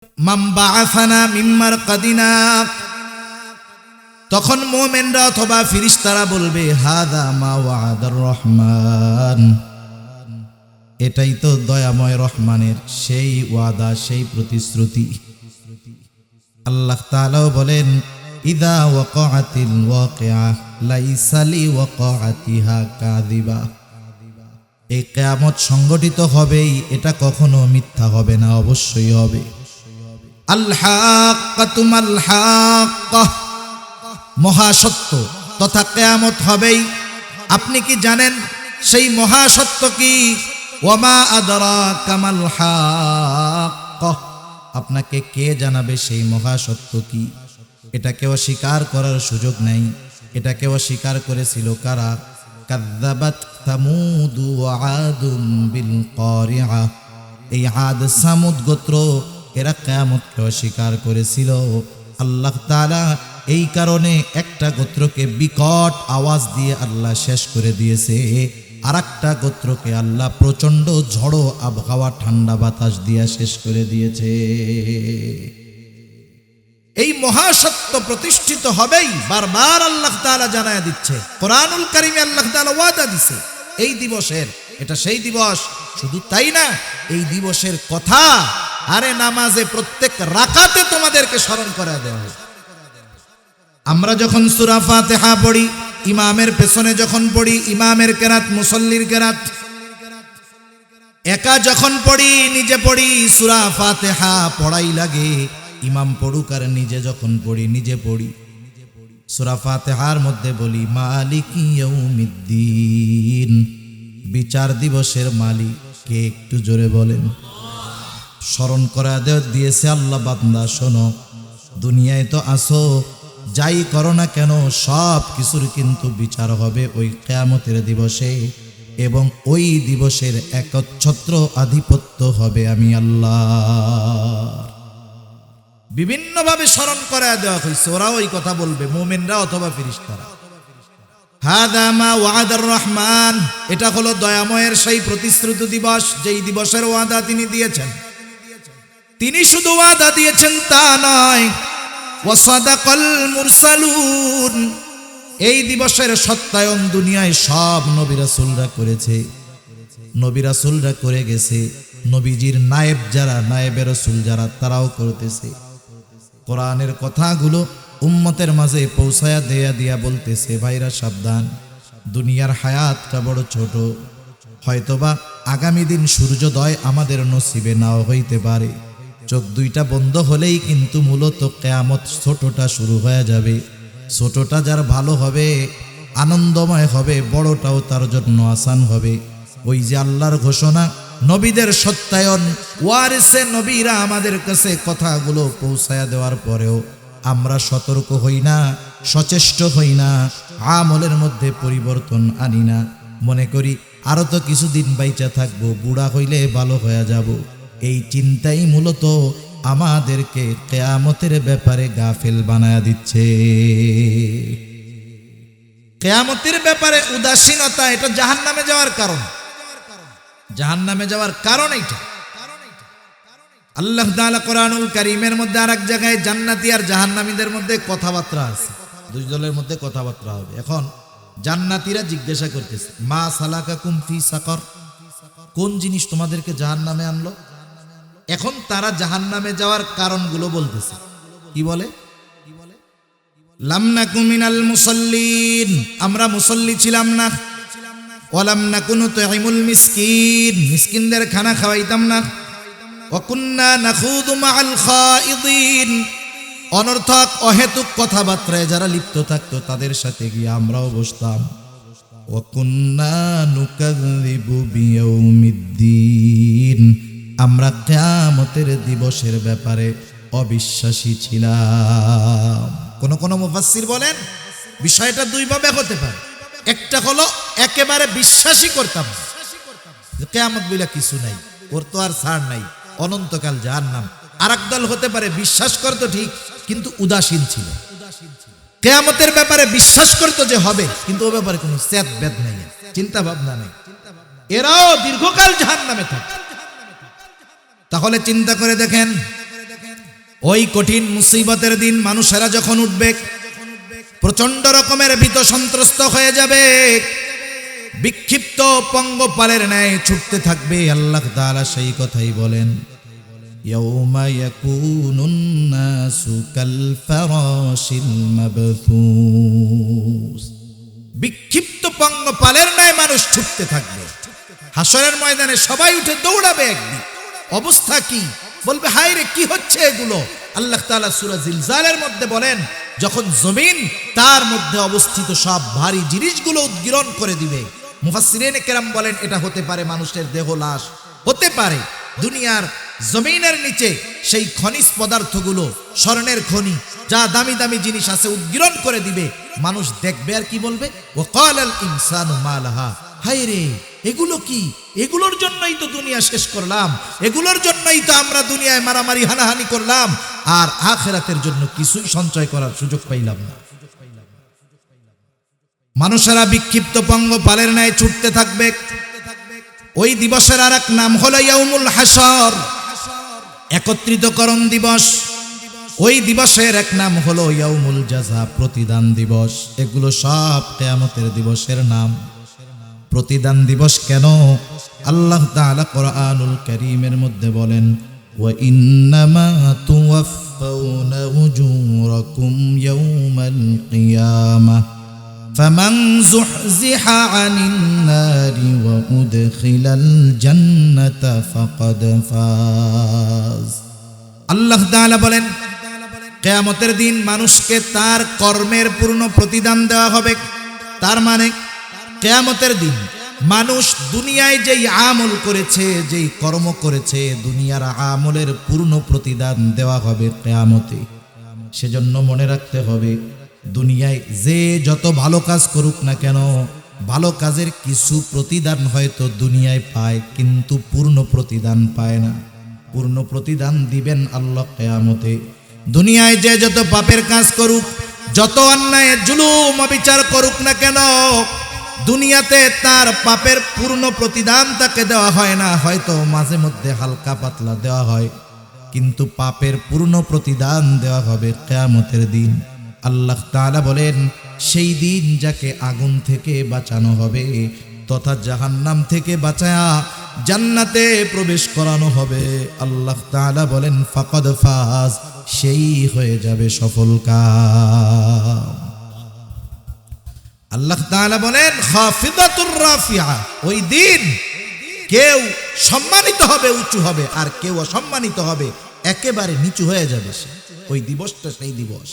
মান বাআসানা মিন মারকাদিনা, তখন মুমিনরা অথবা ফেরেশতারা বলবে হাযা মা ওয়া'দার রহমান, এটাই তো দয়াময় রহমানের সেই ওয়াদা, সেই প্রতিশ্রুতি। আল্লাহ তাআলাও বলেন ইযা ওয়াকাআতিল ওয়াকিআ লাইসা লিওয়াকাআতিহা কাযিবা, এই কিয়ামত সংগঠিত হবেই, এটা কখনো মিথ্যা হবে না, অবশ্যই হবে। আল হাক্কাতু মাল হাক্কা, মহাসত্য তথা কিয়ামত হবেই। আপনি কি জানেন সেই মহাসত্য কি? ওয়ামা আদরাকা মাল হাক্কা, আপনাকে কে জানাবে সেই মহাসত্য কি? এটাকে অস্বীকার করার সুযোগ নেই। এটাকে অস্বীকার করেছিল কারা? কাযযাবাত সামুদ ওয়া আদুম বিল কারিআ, এই আদ সামুদ গোত্র এরা কিয়ামতকে অস্বীকার করেছিল। আল্লাহ তাআলা এই কারণে একটা গোত্রকে বিকট আওয়াজ দিয়ে আল্লাহ শেষ করে দিয়েছে, আর একটা গোত্রকে আল্লাহ প্রচণ্ড ঝড়ো আবহাওয়া ঠান্ডা বাতাস দিয়ে শেষ করে দিয়েছে। এই মহাসত্য প্রতিষ্ঠিত হবেই, বারবার আল্লাহ তাআলা জানায়া দিচ্ছে। কোরআনুল কারীমে আল্লাহ তাআলা ওয়াদা দিছে এই দিবসের, এটা সেই দিবস। শুধু তাই না, এই দিবসের কথা আরে নামাজে প্রত্যেক রাকাতে তোমাদেরকে স্মরণ করা দেওয়া হয়। আমরা যখন সূরা ফাতিহা পড়ি, ইমামের পেছনে যখন পড়ি, ইমামের কেরাত, মুসল্লির কেরাত, একা যখন পড়ি, নিজে পড়ি, সূরা ফাতিহা পড়াই লাগে। ইমাম পড়ুক আর নিজে যখন পড়ি, নিজে পড়ি। সূরা ফাতিহার মধ্যে বলি মালিকি ইয়াউমিদ্দিন, বিচার দিবসের মালিক কে? একটু জোরে বলেন। স্মরণ করা দিয়েছে আল্লাহ, বান্দা শোনো, দুনিয়ায় তো আসো, যাই করো না কেন সব কিছুর কিন্তু বিচার হবে ওই কিয়ামতের দিবসে, এবং ওই দিবসের একচ্ছত্র আধিপত্য হবে আমি আল্লাহ। বিভিন্নভাবে স্মরণ করা দেওয়া হয়েছে, ওরাও ওই কথা বলবে, মুমিনরা অথবা ফেরেশতারা। হাযা মা ওয়া'দার রহমান, এটা হলো দয়াময়ের সেই প্রতিশ্রুতি দিবস, যেই দিবসের ওয়াদা তিনি দিয়েছেন। তিনি শুধু ওয়াদা দিয়েছেন তা নয়, ওয়াসাদাকাল মুরসালুন, এই দিবসের সত্যায়ন দুনিয়ায় সব নবী রাসূলরা করেছে। নবী রাসূলরা করে গেছে, নবীজির নায়েব যারা, নায়েবে রাসূল যারা, তারাও করতেছে। কোরআনের কথাগুলো উম্মতের মাঝে পৌঁছায়া দিয়া বলতেছে, ভাইরা সাবধান, দুনিয়ার হায়াতটা বড় ছোট, হয়তোবা আগামী দিন সূর্যোদয় আমাদের নসিবে নাও হইতে পারে। চোখ দুইটা বন্ধ হলেই কিন্তু মূলত কিয়ামত ছোটটা শুরু হয়ে যাবে। ছোটটা যার ভালো হবে, আনন্দময় হবে, বড়টাও তার জন্য আসান হবে। ওই যে আল্লাহর ঘোষণা, নবীদের সত্যায়ন, ওয়ারিসে নবীরা আমাদের কাছে কথাগুলো পৌঁছায়া দেওয়ার পরেও আমরা সতর্ক হই না, সচেষ্ট হই না, আমলের মধ্যে পরিবর্তন আনি না। মনে করি আরো তো কিছুদিন বাইচা থাকবো, বুড়া হইলে ভালো হয়ে যাব। এই চিন্তাই মূলত আমাদেরকে কিয়ামতের ব্যাপারে গাফেল বানায়া দিচ্ছে। কিয়ামতের ব্যাপারে উদাসীনতা, এটা জাহান্নামে যাওয়ার কারণ। জাহান্নামে যাওয়ার কারণ এইটা। আল্লাহ তাআলা কোরআনুল কারীমের মধ্যে আরেক জায়গায় জান্নাতি আর জাহান্নামীদের মধ্যে কথাবার্তা আছে, দুই দলের মধ্যে কথাবার্তা হবে। এখন জান্নাতীরা জিজ্ঞাসা করতেছে, মা সালাকাকুম ফি সাকর, কোন জিনিস তোমাদেরকে জাহান্নামে আনলো? এখন তারা জাহান্নামে যাওয়ার কারণগুলো বলতেছে। কি বলে? লাম নাকু মিনাল মুসাল্লিন, আমরা মুসল্লি ছিলাম না। ওয়ালাম নাকু নুতঈমুল মিসকিন, মিসকিনদের খানা খাওয়াইতাম না। ওয়া কুন্না নাখুযু মাআল খায়িদিন, অনর্থক অহেতুক কথাবার্তায় যারা লিপ্ত থাকতো তাদের সাথে গিয়ে আমরাও বসতাম। ওয়া কুন্না নুকাযযিবু বিয়াউমিদ্দিন, আমরা কিয়ামতের দিবসের ব্যাপারে অবিশ্বাসী ছিলাম। কোন কোন মুফাসসির বলেন বিষয়টা দুই ভাবে হতে পারে। একটা হলো একেবারে বিশ্বাসই করতাম যে কিয়ামত বলে কিছু নাই, ওর তো আর ছাড় নাই, অনন্তকাল জাহান্নাম। আরেক দল হতে পারে বিশ্বাস করতো ঠিক, কিন্তু উদাসীন ছিল। কিয়ামতের ব্যাপারে বিশ্বাস করতো যে হবে, কিন্তু ও ব্যাপারে কোনো চেত বেদ নেই, চিন্তা ভাবনা নেই। এরাও দীর্ঘকাল জাহান্নামে থাকে। তাহলে চিন্তা করে দেখেন, ওই কঠিন মুসিবতের দিন মানুষেরা যখন উঠবে, প্রচন্ড রকমের ভীত সন্ত্রস্ত হয়ে যাবে, বিক্ষিপ্ত পঙ্গপালের ন্যায় ছুটতে থাকবে। আল্লাহ তাআলা সেই কথাই বলেন, ইয়াউমা ইয়াকুনুন নাসু কাল ফারাশিল মাবথুস। বিক্ষিপ্ত পঙ্গপালের ন্যায় মানুষ ছুটতে থাকবে। হাসরের ময়দানে সবাই উঠে দৌড়াবে। একদিন অবস্থা কি? বলবে হায় রে, কি হচ্ছে এগুলো? আল্লাহ তাআলা সূরা জিলজালের মধ্যে বলেন, যখন জমিন তার মধ্যে অবস্থিত সব ভারী জিনিসগুলো উদ্গীরণ করে দিবে। মুফাসসিরিনে কেরাম বলেন, এটা হতে পারে মানুষের দেহ, লাশ হতে পারে। দুনিয়ার জমিনের নিচে সেই খনিজ পদার্থগুলো, স্বর্ণের খনি, যা দামি দামি জিনিস আছে, উদ্গীরণ করে দিবে। মানুষ দেখবে আর কি বলবে, ওয়াকালাল ইনসানু মা লাহা। হায় রে, এগুলো কি? এগুলোর জন্যই তো দুনিয়া শেষ করলাম, এগুলোর জন্যই তো আমরা দুনিয়ায় মারামারি হানাহানি করলাম, আর আখিরাতের জন্য কিছুই সঞ্চয় করার সুযোগ পাইলাম না। মানুষেরা বিক্ষিপ্ত পঙ্গপালের ন্যায় ছুটতে থাকবে। ওই দিবসের আর এক নাম হলো ইয়াউমুল হাসর, একত্রিতকরণ দিবস। ওই দিবসের এক নাম হলো ইয়াউমুল জাযা, প্রতিদান দিবস। এগুলো সব কিয়ামতের দিবসের নাম। প্রতিদান দিবস কেন? আল্লাহ তাআলা কোরআনুল কারীমের মধ্যে বলেন, ওয়া ইন্নামা তুওয়াফাউনা উজুরাকুম ইয়াউমাল কিয়ামাহ ফামান যুহজিহা আনিন নারি ওয়া উদখিলাল জান্নাতা ফাকাদ ফাজ। আল্লাহ তাআলা বলেন, কিয়ামতের দিন মানুষকে তার কর্মের পূর্ণ প্রতিদান দেওয়া হবে। তার মানে কিয়ামতের দিন মানুষ দুনিয়ায় যেই আমল করেছে, যেই কর্ম করেছে, দুনিয়ার আমলের পূর্ণ প্রতিদান দেওয়া হবে কিয়ামতে। সেজন্য মনে রাখতে হবে, দুনিয়ায় যে যত ভালো কাজ করুক না কেন, ভালো কাজের কিছু প্রতিদান হয়তো দুনিয়ায় পায়, কিন্তু পূর্ণ প্রতিদান পায় না। পূর্ণ প্রতিদান দিবেন আল্লাহ কিয়ামতে। দুনিয়ায় যে যত পাপের কাজ করুক, যত অন্যায় জুলুম অবিচার করুক না কেন, দুনিয়াতে তার পাপের পূর্ণ প্রতিদান তাকে দেওয়া হয় না। হয়তো মাঝে মধ্যে হালকা পাতলা দেওয়া হয়, কিন্তু পাপের পূর্ণ প্রতিদান দেওয়া হবে কিয়ামতের দিন। আল্লাহ তাআলা বলেন, সেই দিন যাকে আগুন থেকে বাঁচানো হবে তথা জাহান্নাম থেকে বাঁচায়া জান্নাতে প্রবেশ করানো হবে। আল্লাহ তাআলা বলেন, ফাকাদ ফাজ, সেই হয়ে যাবে সফলকাম। আল্লাহ তাআলা বলেন, খাফিদাতুর রাফিয়া, ওই দিন কেউ সম্মানিত হবে, উঁচু হবে, আর কেউ অসম্মানিত হবে, একেবারে নিচু হয়ে যাবে। ওই দিবসটা সেই দিবস।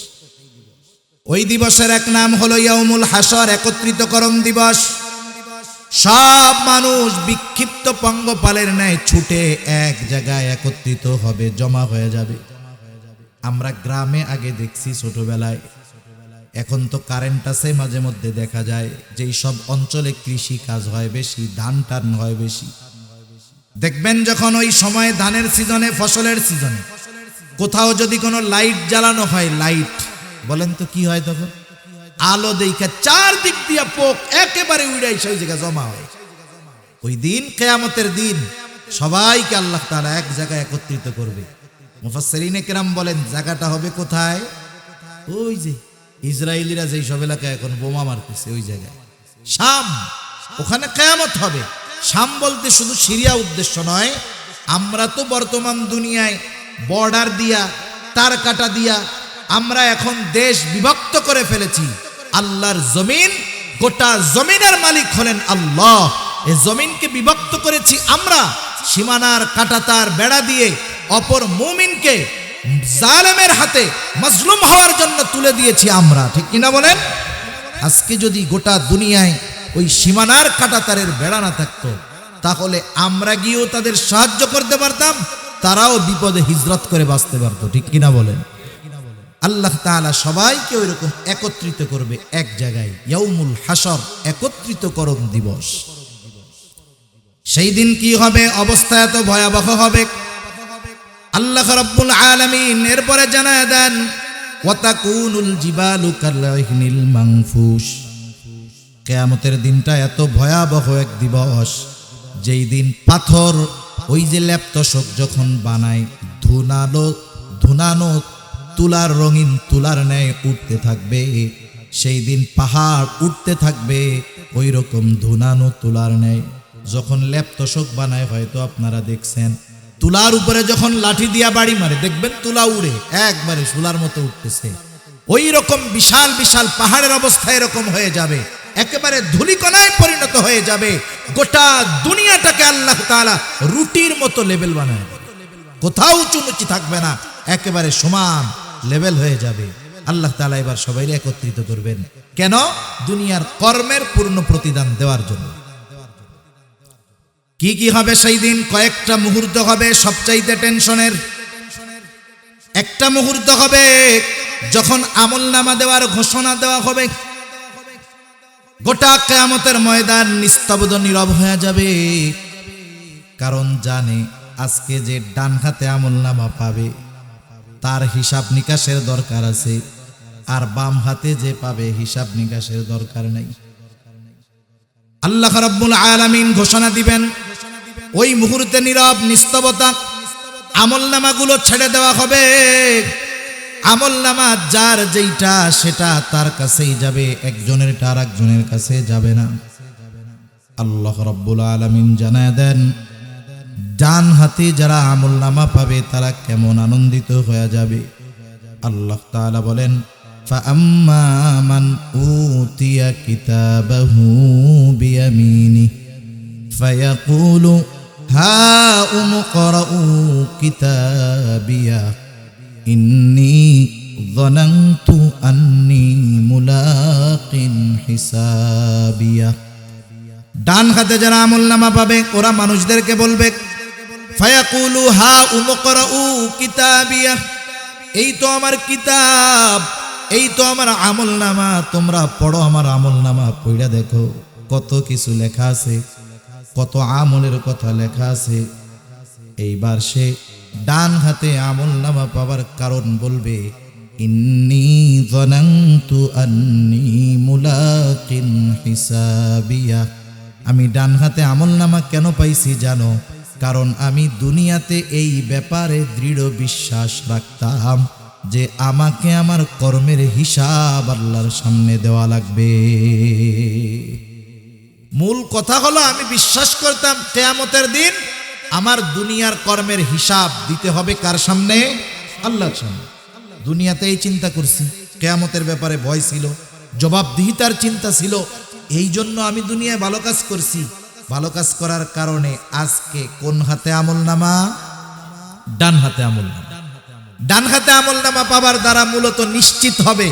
ওই দিবসের এক নাম হলো ইয়াউমুল হাসর, একত্রিতকরণ দিবস। সব মানুষ বিক্ষিপ্ত পঙ্গপালের ন্যায় ছুটে এক জায়গায় একত্রিত হবে, জমা হয়ে যাবে। আমরা গ্রামে আগে দেখছি ছোটবেলায়, এখন তো কারেন্ট আছে, মাঝে মধ্যে দেখা যায় যেই সব অঞ্চলে কৃষি কাজ হয় বেশি, ধান টান হয় বেশি, দেখবেন যখন ওই সময় ধানের সিজনে, ফসলের সিজনে কোথাও যদি কোনো লাইট জ্বালানো হয়, লাইট বলেন তো কি হয় তখন? আলো দেখা চারদিক দিয়া পোক একেবারে উড়াই সেই জায়গায় জমা হয়। ওই দিন কিয়ামতের দিন সবাইকে আল্লাহ তাআলা এক জায়গায় একত্রিত করবে। মুফাসসিরিনে কেরাম বলেন, জায়গাটা হবে কোথায়? ওই যে ইসরায়েলিরা যেই সব এলাকায় এখন বোমা মারতেছে, ওই জায়গায় শাম, ওখানে কিয়ামত হবে। শাম বলতে শুধু সিরিয়া উদ্দেশ্য নয়, আমরা তো বর্তমান দুনিয়ায় বর্ডার দিয়া, তার কাটা দিয়া আমরা এখন দেশ বিভক্ত করে ফেলেছি। আল্লাহর জমিন, গোটা জমিনের মালিক হলেন আল্লাহ। এই জমিনকে বিভক্ত করেছি আমরা, সীমানার কাঁটাতার বেড়া দিয়ে অপর মুমিনকে জালেমের হাতে মাজলুম হওয়ার জন্য তুলে দিয়েছি আমরা, ঠিক কিনা বলেন? আজকে যদি গোটা দুনিয়ায় ওই সীমানার কাঁটাতারের বেড়া না থাকতো, তাহলে আমরা গিয়েও তাদের সাহায্য করতে পারতাম, তারাও বিপদে হিজরত করে বাঁচতে পারতো, ঠিক কিনা বলেন? আল্লাহ তাআলা সবাইকে ওইরকম একত্রিত করবে এক জায়গায়, ইয়াউমুল হাসর, একত্রিতকরণ দিবস। সেই দিন কি হবে? অবস্থা এত ভয়াবহ হবে। আল্লাহ রাব্বুল আলামিন এরপরে জানায় দেন, ওয়াতাকুনুল জিবালু কাল-ইহনিল মানফুশ। কিয়ামতের দিনটা এত ভয়াবহ এক দিবস, যেই দিন পাথর, ওই যে ল্যাপতশক যখন বানায়, ধুনানো তুলার রঙিন তুলার ন্যায় উঠতে থাকবে। সেই দিন পাহাড় উঠতে থাকবে ওই রকম ধুনানো তুলার ন্যায়। যখন লেপ তোশক বানায়, হয়তো আপনারা দেখছেন, তুলার উপরে যখন লাঠি দিয়া বাড়ি মারে দেখবেন তুলা উড়ে একবারে শুলার মতো উঠতেছে। ওই রকম বিশাল বিশাল পাহাড়ের অবস্থা এরকম হয়ে যাবে, একেবারে ধূলিকণায় পরিণত হয়ে যাবে। গোটা দুনিয়াটাকে আল্লাহ তাআলা রুটির মতো লেভেল বানায় দেবে, কোথাও উঁচু থাকবে না, একেবারে সমান লেভেল হয়ে যাবে। আল্লাহ তাআলা এবার সবাই একত্রিত করবেন, কেন? দুনিয়ার কর্মের পূর্ণ প্রতিদান দেওয়ার জন্য। কি কি হবে সেই দিন? কয়েকটা মুহূর্ত হবে সবচাইতে টেনশনের। একটা মুহূর্ত হবে যখন আমলনামা দেওয়ার ঘোষণা দেওয়া হবে। গোটা কিয়ামতের ময়দান নিস্তব্ধ নীরব হয়ে যাবে, কারণ জানে আজকে যে ডান হাতে আমলনামা পাবে তার হিসাব নিকাশের দরকার আছে, আর বাম হাতে যে পাবে হিসাব নিকাশের দরকার নাই। আল্লাহ রাব্বুল আলামিন ঘোষণা দিবেন, ওই মুহূর্তে নীরব নিস্তবতা, আমলনামাগুলো ছেড়ে দেওয়া হবে। আমলনামা যার যেইটা সেটা তার কাছেই যাবে, একজনেরটা আর একজনের কাছে যাবে না। আল্লাহ রাব্বুল আলামিন জানায় দেন, ডান হাতে যারা আমলনামা পাবে তারা কেমন আনন্দিত হয়ে যাবে। আল্লাহ তাআলা বলেন, فأما من أوتي كتابه بيمينه فيقول هاؤم اقرءوا كتابيه إني ظننت أني ملاق حسابيه। ডান হাতে যারা আমলনামা পাবে ওরা মানুষদেরকে বলবে, ফায়াকুলু হাউম ইকরাউ কিতাবিয়া, এই তো আমার কিতাব, এই তো আমার আমলনামা, তোমরা পড়ো আমার আমলনামা, পড়া দেখো কত কিছু লেখা আছে, কত আমলের কথা লেখা আছে। এইবার সে ডান হাতে আমলনামা পাবার কারণ বলবে, ইন্নী যানানতু আন্নী মুলাকিন হিসাবিয়া, আমি ডান হাতে আমলনামা কেন পাইছি জানো? কারণ আমি দুনিয়াতে এই ব্যাপারে দৃঢ় বিশ্বাস রাখতাম যে আমাকে আমার কর্মের হিসাব আল্লাহর সামনে দেওয়া লাগবে। মূল কথা হলো আমি বিশ্বাস করতাম কিয়ামতের দিন আমার দুনিয়ার কর্মের হিসাব দিতে হবে কার সামনে? আল্লাহর সামনে। দুনিয়াতেই চিন্তা করছি, কিয়ামতের ব্যাপারে ভয় ছিল, জবাবদিহিতার চিন্তা ছিল, এই জন্য আমি দুনিয়ায় ভালো কাজ করছি। ভালো কাজ করার কারণে আজকে কোন হাতে আমলনামা? ডান হাতে আমলনামা। ডান হাতে আমলনামা পাবার দ্বারা মূলত নিশ্চিত হবে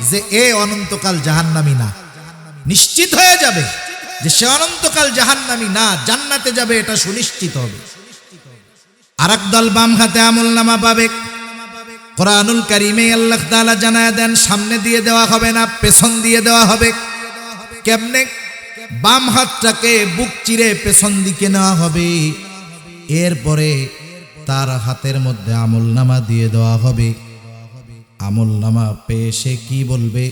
যে এ অনন্তকাল জাহান্নামী না, নিশ্চিত হয়ে যাবে যে সে অনন্তকাল জাহান্নামী না, জান্নাতে যাবে, এটা সুনিশ্চিত হবে। আরেক দল বাম হাতে আমলনামা পাবে। কোরআনুল কারীমে আল্লাহ তাআলা জানায় দেন, সামনে দিয়ে দেওয়া হবে না, পেছন দিয়ে দেওয়া হবে। কেমনে? বাম হাতটাকে বুক চিরে পেছন দিকে নেওয়া হবে, এরপরে তার হাতের মধ্যে আমলনামা দিয়ে দেওয়া হবে। আমলনামা পেয়ে সে কি বলবে?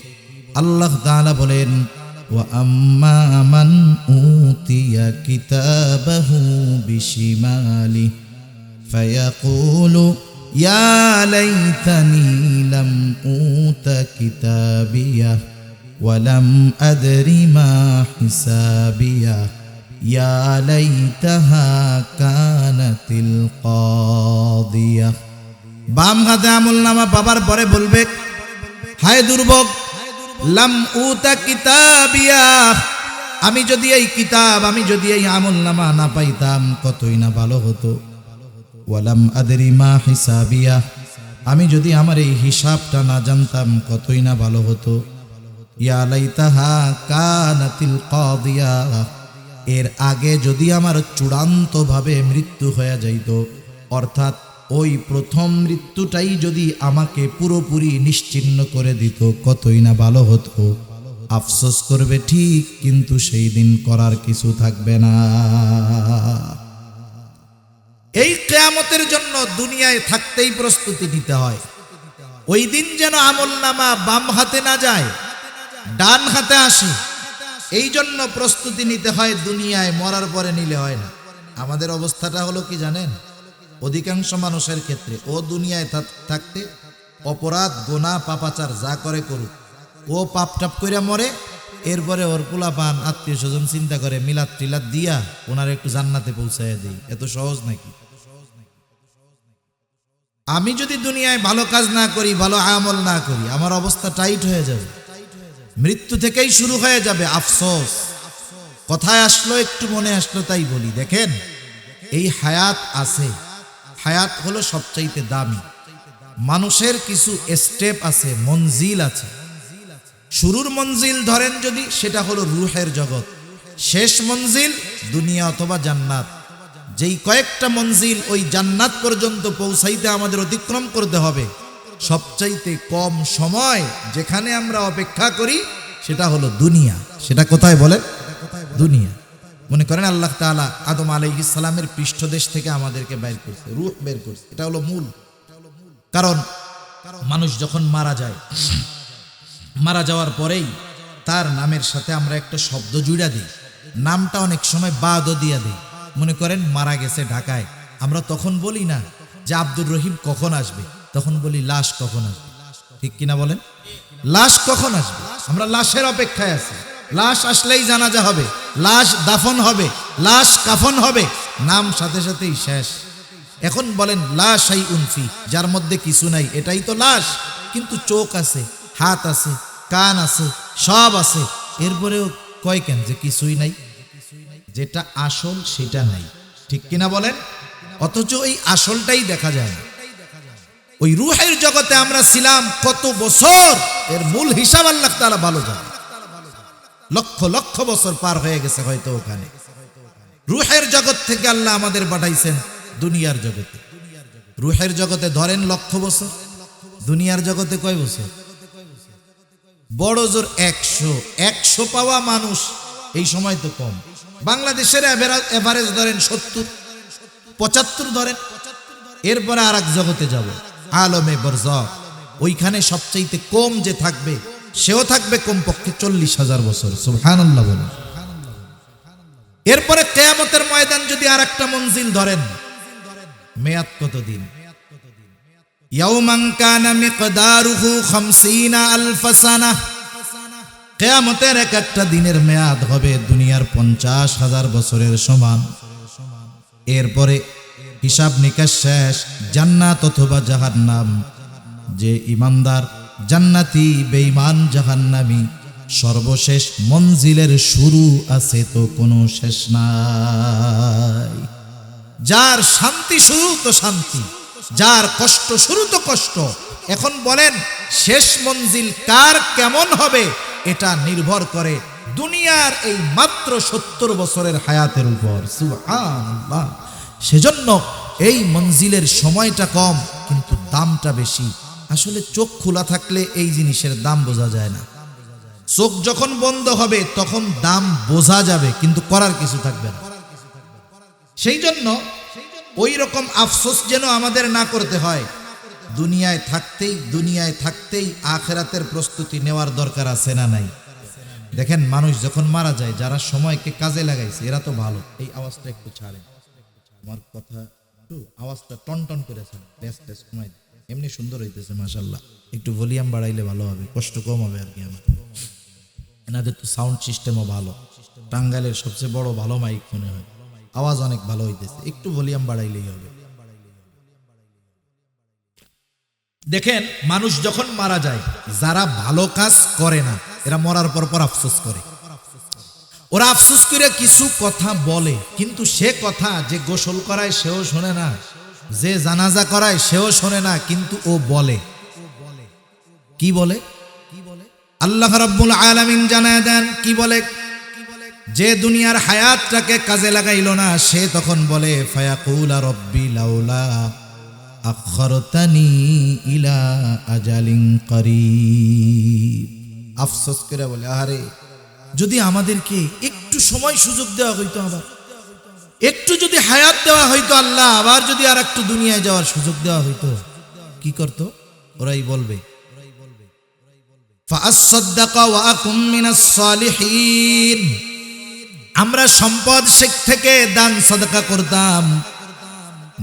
আল্লাহ তাআলা বলেন, ওয়া আম্মা মান উতিয়া কিতাবাহু বিশিমালি ফায়াকুলু ইয়া লাইতানি লাম উতা কিতাবিয়া ওয়ালাম আদরি মা হিসাবিয়া ইয়া লাইতাহা কানাতিল কাদিয়া। বাম হাতে আমলনামা পাবার পরে বলবে, হায় দুর্ভোগ, লাম উতা কিতাবিয়া, আমি যদি এই কিতাব, আমি যদি এই আমলনামা না পাইতাম কতই না ভালো হতো। ওয়ালাম আদরি মা হিসাবিয়া, আমি যদি আমার এই হিসাবটা না জানতাম কতই না ভালো হতো। ইয়া লাইতাহা কানাতিল কাদিয়া, এর আগে যদি আমার চূড়ান্তভাবে মৃত্যু হয়ে যাইত, অর্থাৎ ওই প্রথম মৃত্যুটাই যদি আমাকে পুরোপুরি নিশ্চিহ্ন করে দিত কতই না ভালো হতো। আফসোস করবে ঠিক, কিন্তু সেই দিন করার কিছু থাকবে না। এই কিয়ামতের জন্য দুনিয়ায় থাকতেই প্রস্তুতি নিতে হয়। ওই দিন যেন আমলনামা বাম হাতে না যায়, ডান হাতে আসে, এই জন্য প্রস্তুতি নিতে হয়। দুনিয়ায় মরার পরে নিলে হয় না। আমাদের অবস্থাটা হলো কি জানেন? অধিকাংশ মানুষের ক্ষেত্রে ও দুনিয়ায় থাকতে অপরাধ গোনা পাপাচার যা করে করুক, ও পাপ টাপ কইরা মরে, এরপরে ওর পোলা পান আত্মীয় স্বজন চিন্তা করে মিলাদ টিলাদ দিয়া ওনার একটু জান্নাতে পৌঁছাইয়া দেই। এত সহজ নাকি? আমি যদি দুনিয়ায় ভালো কাজ না করি, ভালো আমল না করি, আমার অবস্থা টাইট হয়ে যাবে, মৃত্যু থেকেই শুরু হয়ে যাবে আফসোস। কথায় আসলো, একটু মনে আসলো তাই বলি। দেখেন, এই হায়াত আছে, হায়াত হলো সবচাইতে দামি। মানুষের কিছু স্টেপ আছে, মঞ্জিল আছে। শুরুর মঞ্জিল ধরেন যদি, সেটা হলো রূহের জগৎ। শেষ মঞ্জিল দুনিয়া অথবা জান্নাত। যেই কয়েকটা মঞ্জিল ওই জান্নাত পর্যন্ত পৌঁছাইতে আমাদের অতিক্রম করতে হবে, সবচাইতে কম সময় যেখানে আমরা অপেক্ষা করি সেটা হলো দুনিয়া। সেটা কোথায় বলে? দুনিয়া। মনে করেন আল্লাহ তাআলা আদম আলাইহিস সালামের পৃষ্ঠদেশ থেকে আমাদেরকে বের করছে, রূহ বের করছে। এটা হলো মূল। কারণ মানুষ যখন মারা যায়, মারা যাওয়ার পরেই তার নামের সাথে আমরা একটা শব্দ জুড়া দিই, নামটা অনেক সময় বাদও দিয়া দিই। মনে করেন মারা গেছে ঢাকায়, আমরা তখন বলি না যে আব্দুর রহিম কখন আসবে, তখন বলি লাশ কখন আসবে। ঠিক কিনা বলেন? লাশ কখন আসবে, আমরা লাশের অপেক্ষায় আছি। লাশ আসলেই জানাজা হবে, লাশ দাফন হবে, লাশ কাফন হবে, নাম সাথে সাথেই শেষ। এখন বলেন লা শাইউন ফি, যার মধ্যে কিছু নাই, এটাই তো লাশ। কিন্তু চোখ আছে, হাত আছে, কান আছে, সব আছে, এরপরেও কয় কেন যে কিছুই নাই? যেটা আসল সেটা নাই। ঠিক কিনা বলেন? অথচ এই আসলটাই দেখা যায় না। ওই রূহের জগতে আমরা ছিলাম কত বছর, এর মূল হিসাব আল্লাহ তাআলা ভালো জানে। লক্ষ লক্ষ বছর পার হয়ে গেছে হয়তো ওখানে। রূহের জগৎ থেকে আল্লাহ আমাদের পাঠাইছেন দুনিয়ার জগতে। রূহের জগতে ধরেন লক্ষ বছর, দুনিয়ার জগতে কয় বছর? বড় জোর 100 পাওয়া মানুষ এই সময় তো কম। বাংলাদেশের এভারেজ ধরেন 70-75 ধরেন। এরপরে আর এক জগতে যাব, আলমে বরজখ। ওইখানে সবচাইতে কম যে থাকবে, সেও থাকবে কমপক্ষে 40,000 বছর। সুবহানাল্লাহ বলেন। এরপরে কিয়ামতের ময়দান যদি আর একটা মঞ্জিল ধরেন, মেয়াদ কতদিন? ইয়াউমান কানা মিকদারুহু 50,000 সানাহ। কিয়ামতের এক একটা দিনের মেয়াদ হবে দুনিয়ার 50,000 বছরের সমান। এরপরে হিসাব নিকাশ শেষ, জান্নাত অথবা জাহান্নাম। যে ইমানদার জান্নাতি, বেঈমান জাহান্নামী। সর্বশেষ মঞ্জিলের শুরু আছে তো কোনো শেষ নাই। যার শান্তি শুরু তো শান্তি, যার কষ্ট শুরু তো কষ্ট। এখন বলেন শেষ মঞ্জিল কার কেমন হবে, এটা নির্ভর করে দুনিয়ার এই মাত্র 70 বছরের হায়াতের উপর। সুবহানাল্লাহ। সেজন্য এই মঞ্জিলের সময়টা কম, কিন্তু দামটা বেশি। আসলে চোখ খোলা থাকলে এই জিনিসের দাম বোঝা যায় না। চোখ যখন বন্ধ হবে তখন দাম বোঝা যাবে, কিন্তু করার কিছু থাকবে না। সেই জন্য ওই রকম আফসোস যেন আমাদের না করতে হয়। দুনিয়ায় থাকতেই আখিরাতের প্রস্তুতি নেওয়ার দরকার আছে না নাই? দেখেন মানুষ যখন মারা যায়, যারা সময়কে কাজে লাগাইছে এরা তো ভালো। এই আওয়াজটা একটু ছাড়েন, আমার কথা একটু আওয়াজটা টন করেছেন, টেস্ট কমাই, এমনি সুন্দর হইতেছে মাশাআল্লাহ। একটু ভলিউম বাড়াইলে ভালো হবে, কষ্ট কম হবে আর কি। আমার এনাদের তো সাউন্ড সিস্টেমও ভালো, টাঙ্গাইলের সবচেয়ে বড় ভালো মাইক মনে হয়, আওয়াজ অনেক ভালো হইতেছে, একটু ভলিউম বাড়াইলেই হবে। দেখেন মানুষ যখন মারা যায়, যারা ভালো কাজ করে না এরা মরার পর আফসোস করে। ওরা আফসোস করে কিছু কথা বলে, কিন্তু সে কথা যে গোসল করায় সেও শোনে না, যে জানাজা করায় সেও শোনে না, কিন্তু ও বলে। কি বলে? আল্লাহ রাব্বুল আলামিন জানায় দেন কি বলে? যে দুনিয়ার হায়াতটাকে কাজে লাগাইলো না, সে তখন বলে ফায়াকুলা রব্বি লাউলা আখরতানি ইলা আজালিন করিব। আফসোস করে বলে, আরে যদি আমাদেরকে একটু সময় সুযোগ দেওয়া হইতো, আবার একটু যদি হায়াত দেওয়া হইতো, আল্লাহ আবার যদি আর একটু দুনিয়ায় যাওয়ার সুযোগ দেওয়া হইতো, কি করতো? ওরাই বলবে ফাআসসাদদাকা ওয়া আকুম মিনাস সালিহিন। আমরা সম্পদ থেকে দান সাদকা করতাম,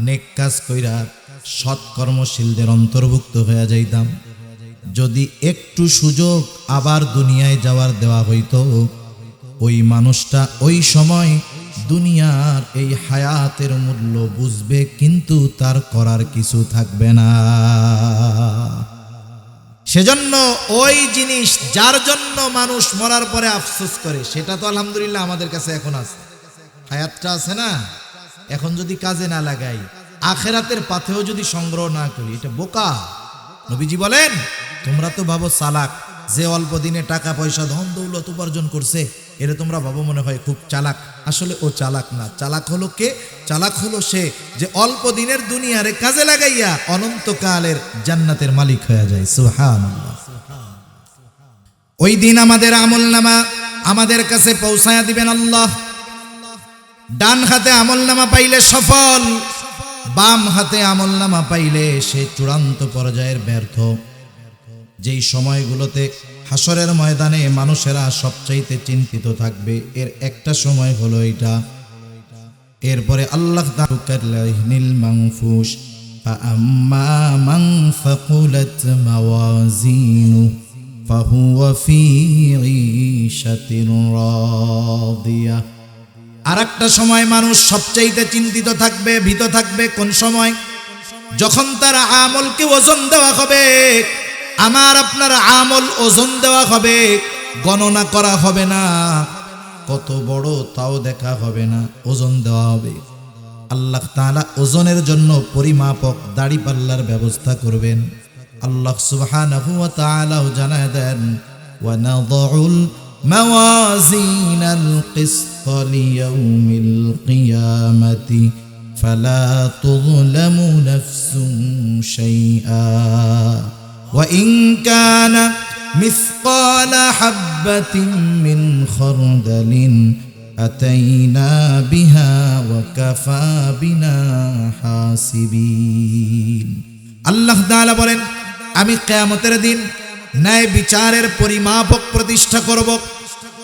নেক কাজ কইরা সৎকর্মশীলদের অন্তর্ভুক্ত হয়ে যাইতাম। যদি একটু সুযোগ আবার দুনিয়ায় যাওয়ার দেওয়া হইতো, ওই মানুষটা ওই সময় দুনিয়ার এই হায়াতের মূল্য বুঝবে, কিন্তু তার করার কিছু থাকবে না। সেজন্য ওই জিনিস যার জন্য মানুষ মরার পরে আফসোস করে, সেটা তো আলহামদুলিল্লাহ আমাদের কাছে এখন আছে। হায়াতটা আছে না, এখন যদি কাজে না লাগাই, আখেরাতের পাথেও যদি সংগ্রহ না করি, এটা বোকা। নবীজি বলেন, তোমরা তো ভাবো চালাক, যে অল্প দিনে টাকা পয়সা ধন দৌলত উপার্জন করছে, এর তোমরা ভাবো মনে হয় খুব চালাক। আসলে ও চালাক না। চালাক হলো কে? চালাক হলো সে যে অল্প দিনের দুনিয়ারে কাজে লাগাইয়া অনন্তকালের জান্নাতের মালিক হয়ে যায়। সুবহানাল্লাহ। ওই দিন আমাদের আমলনামা আমাদের কাছে পৌঁছায়া দিবেন আল্লাহ। ডান হাতে আমলনামা পাইলে সফল, বাম হাতে আমলনামা পাইলে সে চূড়ান্ত পর্যায়ের ব্যর্থ। যেই সময়গুলোতে হাসরের ময়দানে মানুষেরা সবচাইতে চিন্তিত থাকবে, এর একটা সময় হলো এটা। এরপরে আল্লাহ তাআলানিল মানফুস ফাআম্মা মান ফাকুলাত মাওয়াজিনু ফাহুয়া ফি ঈশাতির রাদিয়া। আর একটা সময় মানুষ সবচাইতে চিন্তিত থাকবে, ভীত থাকবে। কোন সময়? যখন তার আমলকে ওজন দেওয়া হবে। আমার আপনার আমল ওজন দেওয়া হবে, গণনা করা হবে না, কত বড় তাও দেখা হবে না, ওজন দেওয়া হবে। আল্লাহ তাআলা ওজনের জন্য পরিমাপক দাড়িপাল্লার ব্যবস্থা করবেন। আল্লাহ সুবহানাহু ওয়া তাআলা জানায় দেন, ওয়া নাযাউল মাওয়াজিনাল কিসত লিয়াউমিল কিয়ামাতি ফালা তুযলামু নাফসুন শাইআ وإن كان مثقال حبة من خردل أتينا بها وكفى بنا حاسبين। আল্লাহ তাআলা বলেন, আমি কিয়ামতের দিন ন্যায় বিচারের পরিমাপক প্রতিষ্ঠা করব।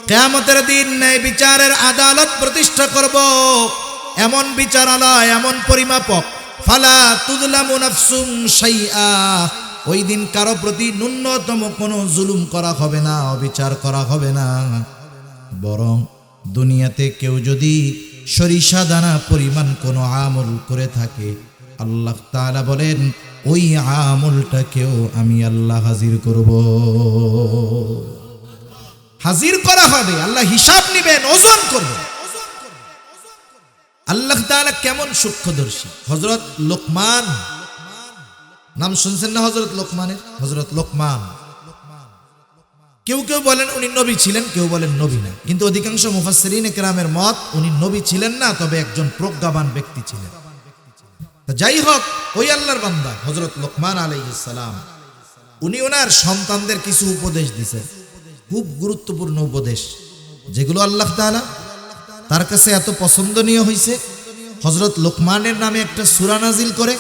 কিয়ামতের দিন ন্যায় বিচারের আদালত প্রতিষ্ঠা করব। এমন বিচারালয়, এমন পরিমাপক, ফালা তুযলামু নাফসুন শাইআ। ওই দিন কারো প্রতি ন্যূনতম কোনো জুলুম করা হবে না, অবিচার করা হবে না। বরং দুনিয়াতে কেউ যদি সরিষা দানা পরিমাণ কোনো আমল করে থাকে, আল্লাহ তাআলা বলেন ওই আমলটাকেও আমি আল্লাহ হাজির করব। হাজির করা হবে, আল্লাহ হিসাব নেবেন, ওজন করবেন। আল্লাহ তাআলা কেমন সূক্ষ্মদর্শী। হযরত লোকমান নাম শুনছেন না? হযরত লোকমানের, হযরত লোকমান। কেউ কেউ বলেন উনি নবী ছিলেন, কেউ বলেন নবী না, কিন্তু অধিকাংশ মুফাসসিরিন কেরামের মত উনি নবী ছিলেন না, তবে একজন প্রজ্ঞাবান ব্যক্তি ছিলেন। যাই হোক, ওই আল্লাহর বান্দা হযরত লোকমান আলাইহিস সালাম, উনি ওনার সন্তানদের কিছু উপদেশ দিয়েছেন, খুব গুরুত্বপূর্ণ উপদেশ, যেগুলো আল্লাহ তাআলা তার কাছে এত পছন্দনীয় হয়েছে। হযরত লোকমানের নামে একটা সূরা নাজিল করে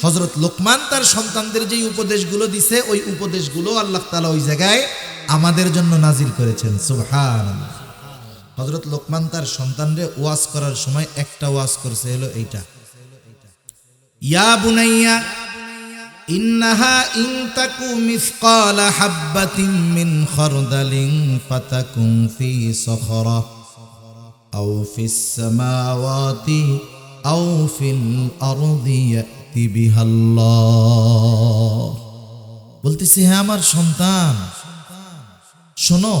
হযরত লোকমান তার সন্তানদের যেই উপদেশগুলো দিছে, ওই উপদেশগুলো আল্লাহ তাআলা ওই জায়গায় আমাদের জন্য নাজিল করেছেন। সুবহানাল্লাহ। হযরত লোকমান তার সন্তানদের ওয়াজ করার সময় একটা ওয়াজ করছে, হলো এইটা, ইয়া বুনাইয়া ইন্নাহা ইন তাকু মিসকালা হাববাতিন মিন খারদালিন ফাতাকুন ফি সখরা আও ফিস সামাওয়াতি আও ফিল আরদি ইয়াতি বিহাল্লাহ। বলতেছে, হ্যাঁ আমার সন্তান, শোনো,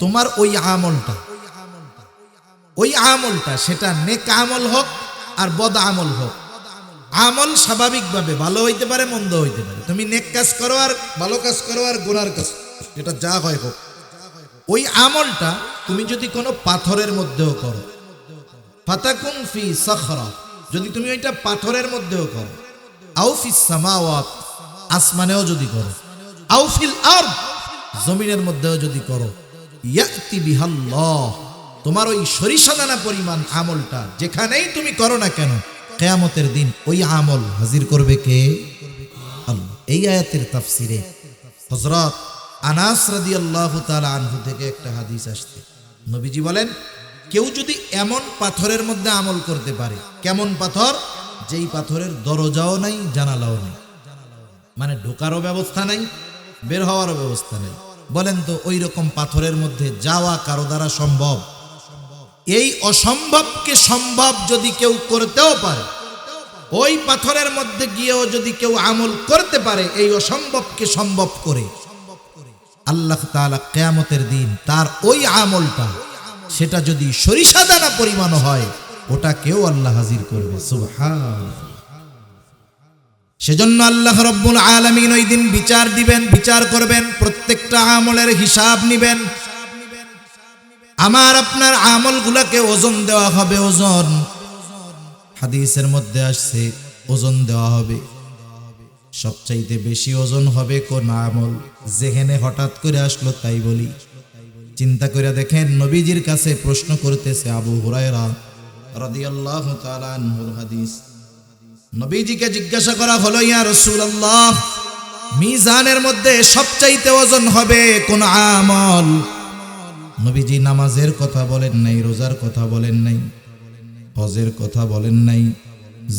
তোমার ওই আমলটা সেটা নেক আমল হোক আর বদ আমল হোক। আমল স্বাভাবিকভাবে ভালো হইতে পারে, মন্দ হইতে পারে। তুমি নেক কাজ করো আর ভালো কাজ করো আর গুনার কাজ, এটা যা হয় হোক, ওই আমলটা তুমি যদি কোনো পাথরের মধ্যেও করো, ফাতাকুন ফি সখরা, যদি তুমি ওইটা পাথরের মধ্যেও করো, আও ফিস সামাওয়াত, আসমানেও যদি করো, আও ফিল আরদ, জমিনের মধ্যেও যদি করো, ইয়াতি বিহাল্লাহ, তোমার ওই সরিষা দানা পরিমাণ আমলটা যেখানেই তুমি করো না কেন, কিয়ামতের দিন ওই আমল হাজির করবে কে? আল্লাহ। এই আয়াতের তাফসিরে হযরত আনাস রাদিয়াল্লাহু তাআলা আনহু থেকে একটা হাদিস আসছে, নবীজি বলেন, কেউ যদি এমন পাথরের মধ্যে আমল করতে পারে, কেমন পাথর? যেই পাথরের দরজাও নাই, জানালাও নাই, মানে ঢোকারও ব্যবস্থা নাই, বের হওয়ারও ব্যবস্থা নেই। বলেন তো ওই রকম পাথরের মধ্যে যাওয়া কারো দ্বারা সম্ভব? এই অসম্ভবকে সম্ভব যদি কেউ করতেও পারে, ওই পাথরের মধ্যে গিয়েও যদি কেউ আমল করতে পারে, এই অসম্ভবকে সম্ভব করে, আল্লাহ তাআলা কিয়ামতের দিন তার ওই আমলটা, সেটা যদি সরিষা দানা পরিমাণ হয়, ওটা কেউ আল্লাহ হাজির করবে। সুবহানাল্লাহ। সেজন্য আল্লাহ রাব্বুল আলামিন ওই দিন বিচার দিবেন, বিচার করবেন, প্রত্যেকটা আমলের হিসাব নিবেন। আমার আপনার আমলগুলোকে ওজন দেওয়া হবে। ওজন, হাদিসের মধ্যে আসছে ওজন দেওয়া হবে। সবচাইতে বেশি ওজন হবে কোন আমল? যেখানে হঠাৎ করে আসলো তাই বলি। চিন্তা করে দেখেন, নবীজির কাছে প্রশ্ন করতেছে আবু হুরায়রা রাদিয়াল্লাহু তাআলা আনহুর হাদিস। নবীজিকে জিজ্ঞাসা করা হলো, ইয়া রাসূলুল্লাহ, মিজানের মধ্যে সবচাইতে ওজন হবে কোন আমল? নবীজি নামাজের কথা বলেন নাই, রোজার কথা বলেন নাই, হজের কথা বলেন নাই,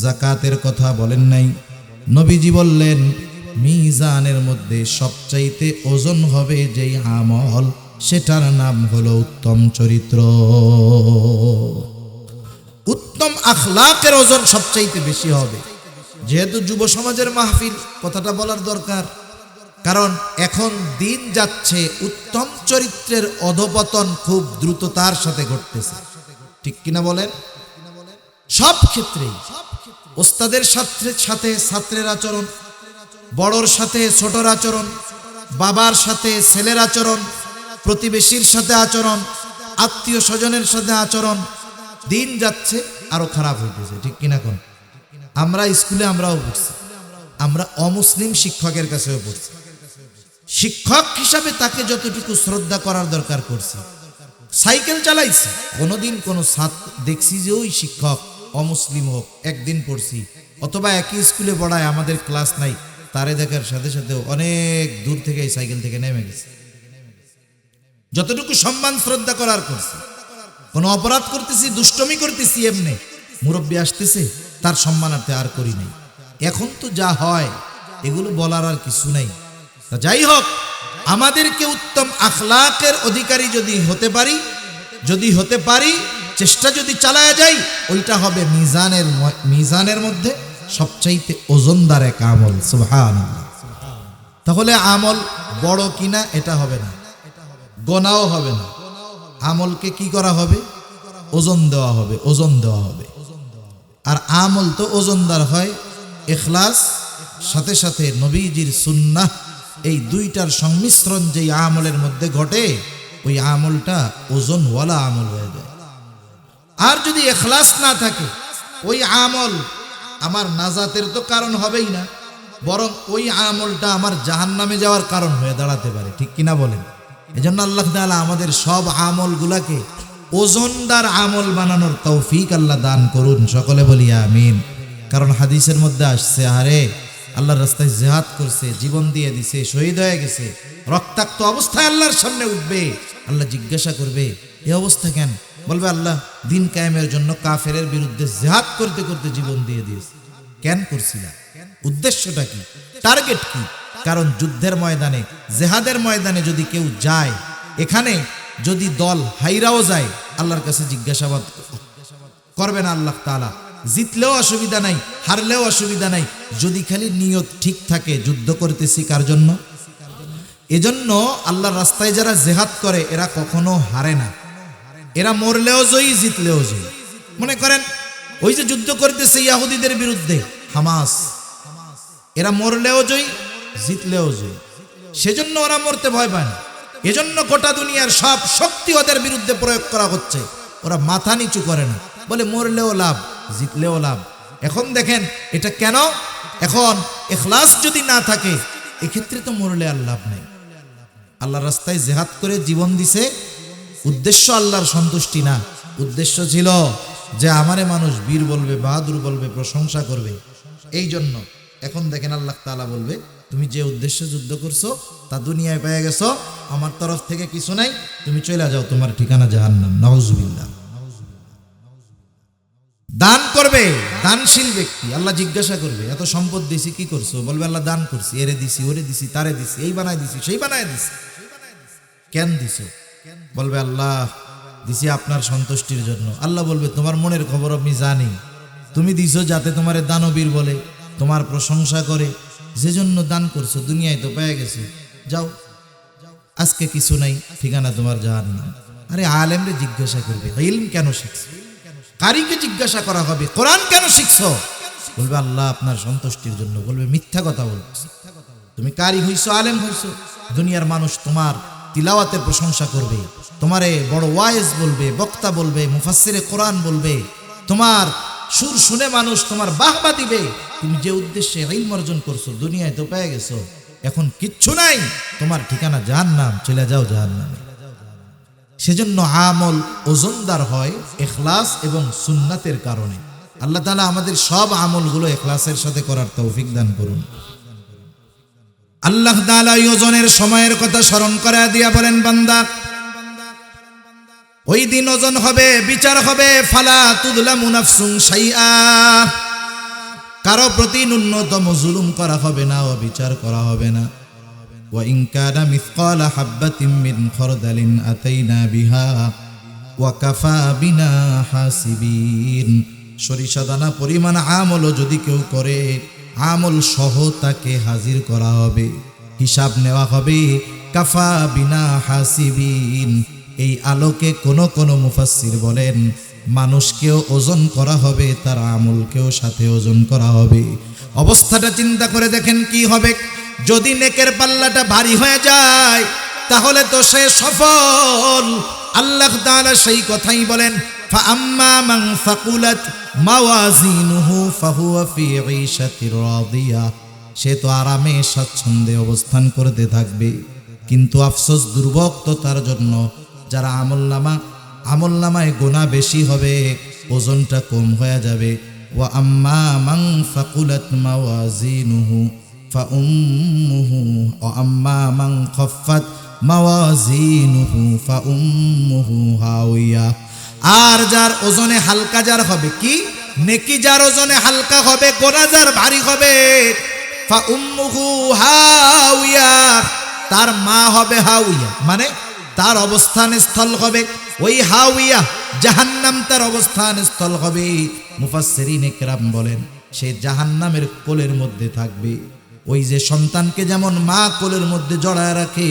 যাকাতের কথা বলেন নাই। নবীজি বললেন, মিজানের মধ্যে সবচাইতে ওজন হবে যেই আমল, সেটার নাম হলো উত্তম চরিত্র। উত্তম আখলাকের ওজন সবচাইতে বেশি হবে। যেহেতু যুব সমাজের মাহফিল, কথাটা বলার দরকার, কারণ এখন দিন যাচ্ছে, উত্তম চরিত্রের অধপতন খুব দ্রুততার সাথে ঘটতেছে, ঠিক কিনা বলেন? সব ক্ষেত্রেই ওস্তাদের সাথে ছাত্রের আচরণ, বড়র সাথে ছোটর আচরণ, বাবার সাথে ছেলের আচরণ, প্রতিবেশীর সাথে আচরণ, আত্মীয় স্বজনের সাথে আচরণ, দিন যাচ্ছে আরো খারাপ হইতেছে, ঠিক কিনা? কোন আমরা স্কুলে আমরাও পড়ছি, আমরা অমুসলিম শিক্ষকের কাছেও পড়ছি। শিক্ষক হিসাবে তাকে যতটুকু শ্রদ্ধা করার দরকার করছি। সাইকেল চালাইছি, কোনোদিন কোনো ছাত্র দেখছি যে ওই শিক্ষক অমুসলিম হোক, একদিন পড়ছি, অথবা একই স্কুলে পড়ায়, আমাদের ক্লাস নাই, তারে দেখার সাথে সাথে অনেক দূর থেকে এই সাইকেল থেকে নেমে গেছে। যতটুকু সম্মান শ্রদ্ধা করার করছি। কোনো অপরাধ করতেছি, দুষ্টমি করতেছি, এমনি মুরব্বী আসতেছে, তার সম্মানার্থে আর করি নাই। এখন তো যা হয়, এগুলো বলার আর কিছু নাই। তা যাই হোক, আমাদেরকে উত্তম আখলাকের অধিকারী যদি হতে পারি, চেষ্টা যদি চালায়া যাই, ওইটা হবে মিজানের মধ্যে সবচাইতে ওজনদার এক আমল। সুবহানাল্লাহ। তাহলে আমল বড় কিনা এটা হবে না, গোনাও হবে না। আমলকে কি করা হবে? ওজন দেওয়া হবে, ওজন দেওয়া হবে। আর আমল তো ওজনদার হয় ইখলাস, সাথে সাথে নবীজির সুন্নাহ, এই দুইটার সংমিশ্রণ যেই আমলের মধ্যে ঘটে, ওই আমলটা ওজনওয়ালা আমল হয়ে যায়। আর যদি ইখলাস না থাকে, ওই আমল আমার নাজাতের তো কারণ হবেই না, বরং ওই আমলটা আমার জাহান্নামে যাওয়ার কারণ হয়ে দাঁড়াতে পারে, ঠিক কিনা বলেন? এজন্য আল্লাহ তাআলা আমাদের সব আমলগুলাকে ওজনদার আমল বানানোর তৌফিক আল্লাহ দান করুন, সকলে বলি আমিন। কারণ হাদিসের মধ্যে আসছে, আরে আল্লাহর রাস্তায় জিহাদ করছে, জীবন দিয়ে দিছে, শহীদ হয়ে গেছে, রক্তাক্ত অবস্থায় আল্লাহর সামনে উঠবে, আল্লাহ জিজ্ঞাসা করবে এই অবস্থা কেন? বলবে আল্লাহ দিন কায়েমের জন্য কাফেরের বিরুদ্ধে জিহাদ করতে করতে জীবন দিয়ে দিয়েছে। কেন করছিলা? উদ্দেশ্যটা কি? টার্গেট কি? কারণ যুদ্ধের ময়দানে, জেহাদের ময়দানে যদি কেউ যায়, এখানে যদি দল হাইরাও যায়, আল্লাহর কাছে জিজ্ঞাসাবাদ করবেন আল্লাহ তাআলা। জিতলেও অসুবিধা নাই, হারলেও অসুবিধা নাই, যদি খালি নিয়ত ঠিক থাকে, যুদ্ধ করতেছি কার জন্য? এজন্য আল্লাহর রাস্তায় যারা জেহাদ করে, এরা কখনো হারে না, এরা মরলেও জয়ী, জিতলেও জয়ী। মনে করেন ওই যে যুদ্ধ করতেছে ইহুদিদের বিরুদ্ধে হামাস, এরা মরলেও জয়ী, জিতলেও জয়ী। সেজন্য ওরা মরতে ভয় পায় না। এজন্য গোটা দুনিয়ার সব শক্তি ওদের বিরুদ্ধে প্রয়োগ করা হচ্ছে, ওরা মাথা নিচু করে না, বলে মরলেও লাভ, জিতলেও লাভ। এখন দেখেন এটা কেন? এখন ইখলাস যদি না থাকে, এক্ষেত্রে তো মরলে আর লাভ নাই। আল্লাহর রাস্তায় জিহাদ করে জীবন দিছে, উদ্দেশ্য আল্লাহর সন্তুষ্টি না, উদ্দেশ্য ছিল যে আমারে মানুষ বীর বলবে, বাহাদুর বলবে, প্রশংসা করবে। এই জন্য এখন দেখেন আল্লাহ তাআলা বলবে, তুমি যে উদ্দেশ্য যুদ্ধ করছো তা দুনিয়ায় পেয়ে গেছো, আমার তরফ থেকে কিছু নাই, তুমি চলে যাও, তোমার ঠিকানা জাহান্নাম। নাউজুবিল্লাহ। দান করবে, দানশীল ব্যক্তি আল্লাহ জিজ্ঞাসা করবে এত সম্পদ দিছি কি করছো? বলবে আল্লাহ দান করছি, এরে দিছি, ওরে দিছি, তারে দিছি, এই বানায় দিছি, সেই বানায় দিছি। কেন দিছো? বলবে আল্লাহ দিছি আপনার সন্তুষ্টির জন্য। আল্লাহ বলবে তোমার মনের খবর আমি জানি, তুমি দিছো যাতে তোমার দানবীর বলে, তোমার প্রশংসা করে, যে জন্য দান করছো। দুনিয়ায় তো পেয়ে গেছো, যাও আজকে কিছু নাই, ঠিকানা তোমার জাহান্নাম। আরে আলেমরে জিজ্ঞাসা করবে ইলম কেন শিখছো? কারিকে জিজ্ঞাসা করা হবে কোরআন কেন শিখছো? বলবে আল্লাহ আপনার সন্তুষ্টির জন্য। বলবে মিথ্যা কথা বলছো, তুমি কারি হইছো, আলেম হইছো, দুনিয়ার মানুষ তোমার তিলাওয়াতের প্রশংসা করবে, তোমারে বড় ওয়াইজ বলবে, বক্তা বলবে, মুফাসসিরে কোরআন বলবে, তোমার সুর শুনে মানুষ তোমার বাহবা দিবে। তুমি যে উদ্দেশ্যে ইলম অর্জন করছো দুনিয়ায় তো পেয়ে গেছো, এখন কিচ্ছু নাই, তোমার ঠিকানা জাহান্নাম, চলে যাও জাহান্নামে। সেজন্য আমল ওজনদার হয় ইখলাস এবং সুন্নাতের কারণে। আল্লাহ তাআলা আমাদের সব আমলগুলো ইখলাসের সাথে করার তৌফিক দান করুন। আল্লাহ তাআলা ওজনের সময়ের কথা স্মরণ করায় দিয়া বলেন, বান্দা ওই দিন ওজন হবে, বিচার হবে, ফালা তুযলামু নাফসুন শাইআ, কারো প্রতি ন্যূনতম জুলুম করা হবে না, অবিচার করা হবে না। ওয়া ইন কানা মিসকালা হাববাতিন মিন খারদালিন আতাইনা বিহা ওয়া কাফা বিনা হাসিবিন। সরিষা দানা পরিমাণ আমলও যদি কেউ করে, আমল সহ তাকে হাজির করা হবে, হিসাব নেওয়া হবে। কাফা বিনা হাসিবিন, এই আলোকে কোন মুফাসসির বলেন মানুষকেও ওজন করা হবে, তার আমলকেও সাথে ওজন করা হবে। অবস্থাটা চিন্তা করে দেখেন কি হবে। যদি নেকের পাল্লাটা ভারী হয়ে যায় তাহলে তো সে সফল। আল্লাহ তাআলা সেই কথাই বলেন, ফাআম্মা মান সাকুলাত মাওয়াজিনুহু ফাহুয়া ফি ঈশাতির রাদিয়া, সে তো আরামে স্বাচ্ছন্দ্যে অবস্থান করতে থাকবে। কিন্তু আফসোস, দুর্ভোগ তো তার জন্য যারা আমলনামায় গুনাহ বেশি হবে, ওজনটা কম হয়ে যাবে। ওয়া আম্মা মান সাকুলাত মাওয়াজিনুহু ফাউম্মুহু ওয়া আম্মা মান খাফফাত মাওয়াজিনুহু ফাউম্মুহু হাওিয়া, আর যার ওজনে হালকা যার হবে, কি নেকি যার ওজনে হালকা হবে, গুনাহ যার ভারী হবে, ফাউম্মুহু হাওিয়া, তার মা হবে হাওিয়া, মানে তার অবস্থান স্থল হবে ওই হাওিয়া, জাহান্নাম তার অবস্থান স্থল হবে। মুফাসসিরিনে কেরাম বলেন সে জাহান্নামের কোলের মধ্যে থাকবে। ওই যে সন্তানকে যেমন মা কোলের মধ্যে জড়ায় রাখে,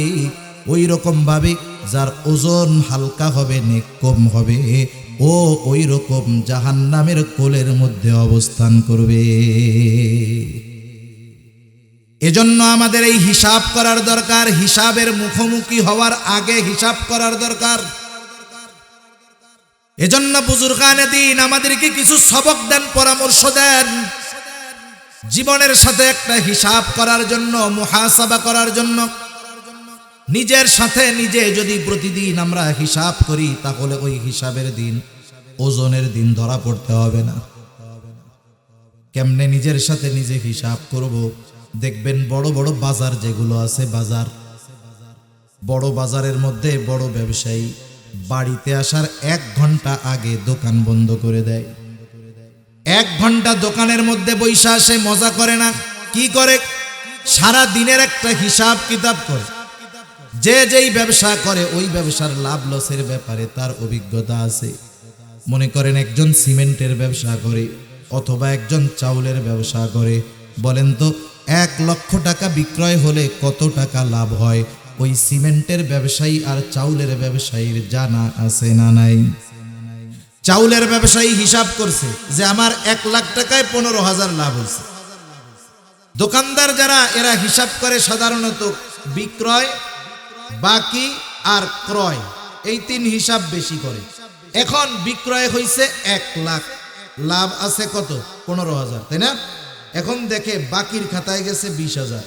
ওই রকম ভাবে যার ওজন হালকা হবে, নেক কম হবে, ও ওই রকম জাহান্নামের কোলের মধ্যে অবস্থান করবে। এজন্য আমাদের এই হিসাব করার দরকার, হিসাবের মুখোমুখি হওয়ার আগে হিসাব করার দরকার। এজন্য বুজুর্গানে দ্বীন আমাদেরকে কিছু সবক দেন, পরামর্শ দেন, জীবনের সাথে একটা হিসাব করার জন্য, মুহাসাবা করার জন্য। নিজের সাথে নিজে যদি প্রতিদিন আমরা হিসাব করি তাহলে ওই হিসাবের দিন, ওজনের দিন ধরা পড়তে হবে না। কেমনে নিজের সাথে নিজে হিসাব করব? দেখবেন বড় বড় বাজার যেগুলো আছে, বাজার, বড় বাজারের মধ্যে বড় ব্যবসায়ী বাড়িতে আসার 1 ঘন্টা আগে দোকান বন্ধ করে দেয়। 1 ঘন্টা দোকানের মধ্যে বৈশা সে মজা করে না, কি করে? সারা দিনের একটা হিসাব কিতাব করে। যে যেই ব্যবসা করে ওই ব্যবসার লাভ লসের ব্যাপারে তার অভিজ্ঞতা আছে। মনে করেন একজন সিমেন্টের ব্যবসা করে অথবা একজন চাউলের ব্যবসা করে, বলেন তো 1 লক্ষ টাকা বিক্রয় হলে কত টাকা লাভ হয়? ওই সিমেন্টের ব্যবসায়ী আর চাউলের ব্যবসায়ীর জানা আছে না নাই? চাউলের ব্যবসায়ী হিসাব করছে যে আমার 1 লাখ টাকায় 15,000 লাভ হয়েছে। দোকানদার যারা এরা হিসাব করে সাধারণত বিক্রয়, বাকি আর ক্রয়, এই 3 হিসাব বেশি করে। এখন বিক্রয় হয়েছে 1 লাখ, লাভ আছে কত? 15,000, তাই না? এখন দেখে বাকির খাতায় গেছে 20,000।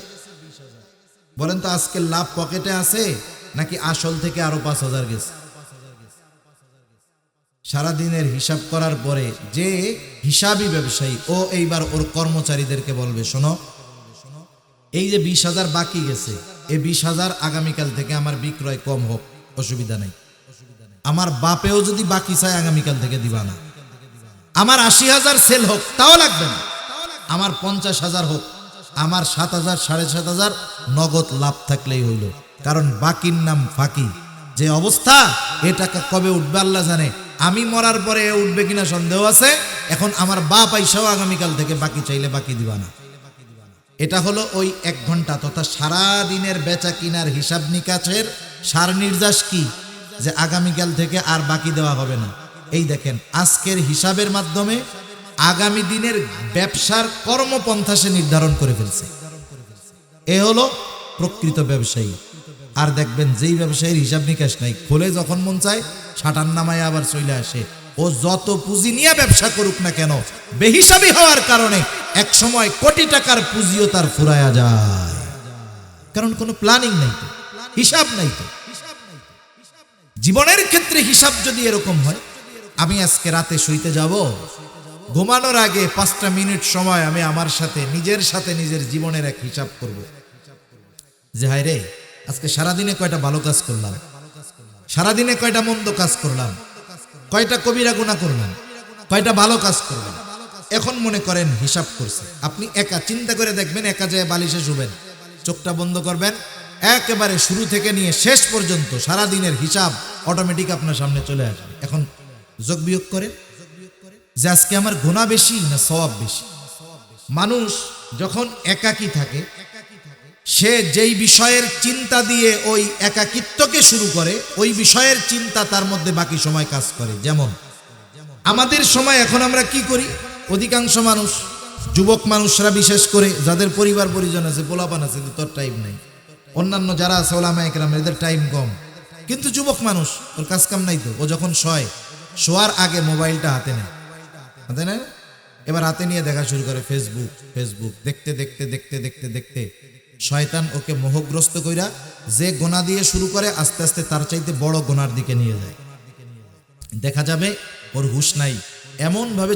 বলেন তো আজকে লাভ পকেটে আছে নাকি আসল থেকে আরো 5,000 গেছে? সারাদিনের হিসাব করার পরে যে হিসাবী ব্যবসায়ী ও এইবার ওর কর্মচারীদেরকে বলবে, শোনো, এই যে 20,000 বাকি গেছে, এই 20,000 আগামীকাল থেকে আমার বিক্রয় কম হোক, অসুবিধা নেই। আমার বাপেও যদি বাকি চায় আগামীকাল থেকে দিবা না। আমার 80,000 সেল হোক তাও লাগবে না, আমার 50,000 হোক, আমার 7,000 7,500 নগদ লাভ থাকলেই হইল। কারণ বাকির নাম ফাঁকি। যে অবস্থা, এ টাকা কবে উঠবে আল্লাহ জানে। আমি মরার পরে উঠবে কিনা সন্দেহ আছে। এখন আমার বাপ আইসাও আগামীকাল থেকে বাকি চাইলে বাকি দিবা না। এটা হলো ওই 1 ঘন্টা তথা সারা দিনের বেচা কিনার হিসাব নিকাশের সার নির্যাস কি, যে আগামীকাল থেকে আর বাকি দেওয়া হবে না। এই দেখেন, আজকের হিসাবের মাধ্যমে আগামী দিনের ব্যবসার কর্মপন্থা সে নির্ধারণ করে ফেলছে। এ হলো প্রকৃত ব্যবসায়ী। আর দেখবেন যেই ব্যবসায়ীর হিসাব নিকাশ নাই, খোলে যখন মন চায় শাটার নামায় আবার চলে আসে। ও যত পুঁজি নিয়ে ব্যবসা করুক না কেন, বেহিসাবি হওয়ার কারণে এক সময় কোটি টাকার পুঁজিও তার ফুরায়া যায়। কারণ কোনো প্ল্যানিং নাই তো, হিসাব নাই তো। জীবনের ক্ষেত্রে হিসাব যদি এরকম হয়, আমি আজকে রাতে শুইতে যাব, ঘুমানোর আগে 5টা মিনিট সময় আমি আমার সাথে নিজের জীবনের এক হিসাব করব। যে হায় রে, আজকে সারাদিনে কয়টা ভালো কাজ করলাম, সারাদিনে কয়টা মন্দ কাজ করলাম, কয়টা কবিরা গুনাহ করলাম, কয়টা ভালো কাজ করলাম। এখন মনে করেন হিসাব করছে। আপনি একা চিন্তা করে দেখবেন, একা যায় বালিশে শুবেন, চোখটা বন্ধ করবেন, একেবারে শুরু থেকে নিয়ে শেষ পর্যন্ত সারাদিনের হিসাব অটোমেটিক আপনার সামনে চলে আসবে। এখন যোগ বিয়োগ করেন যে আজকে আমার গুনাহ বেশি না সওয়াব বেশি। মানুষ যখন একাকী থাকে, সে যেই বিষয়ের চিন্তা দিয়ে ওই একাকিত্বকে শুরু করে, ওই বিষয়ের চিন্তা তার মধ্যে বাকি সময় কাজ করে। যেমন আমাদের সময় এখন আমরা কি করি, অধিকাংশ মানুষ, যুবক মানুষরা বিশেষ করে, যাদের পরিবার পরিজন আছে, পোলাপান আছে, তোর টাইম নাই। অন্যান্য যারা আছে ওলামা একরাম, এদের টাইম কম, কিন্তু যুবক মানুষ, ওর কাজ কাম নাই তো। ও যখন শোয়ার আগে মোবাইলটা হাতে নেয়, এবার হাতে নিয়ে দেখা শুরু করে ফেসবুক দেখতে দেখতে দেখতে দেখতে দেখতে শয়তান ওকে মোহগ্রস্ত কইরা যে গোনা দিয়ে শুরু করে আস্তে আস্তে তার চাইতে বড় গোনার দিকে নিয়ে যায়। দেখা যাবে ওর হুঁশ নাই, এমন ভাবে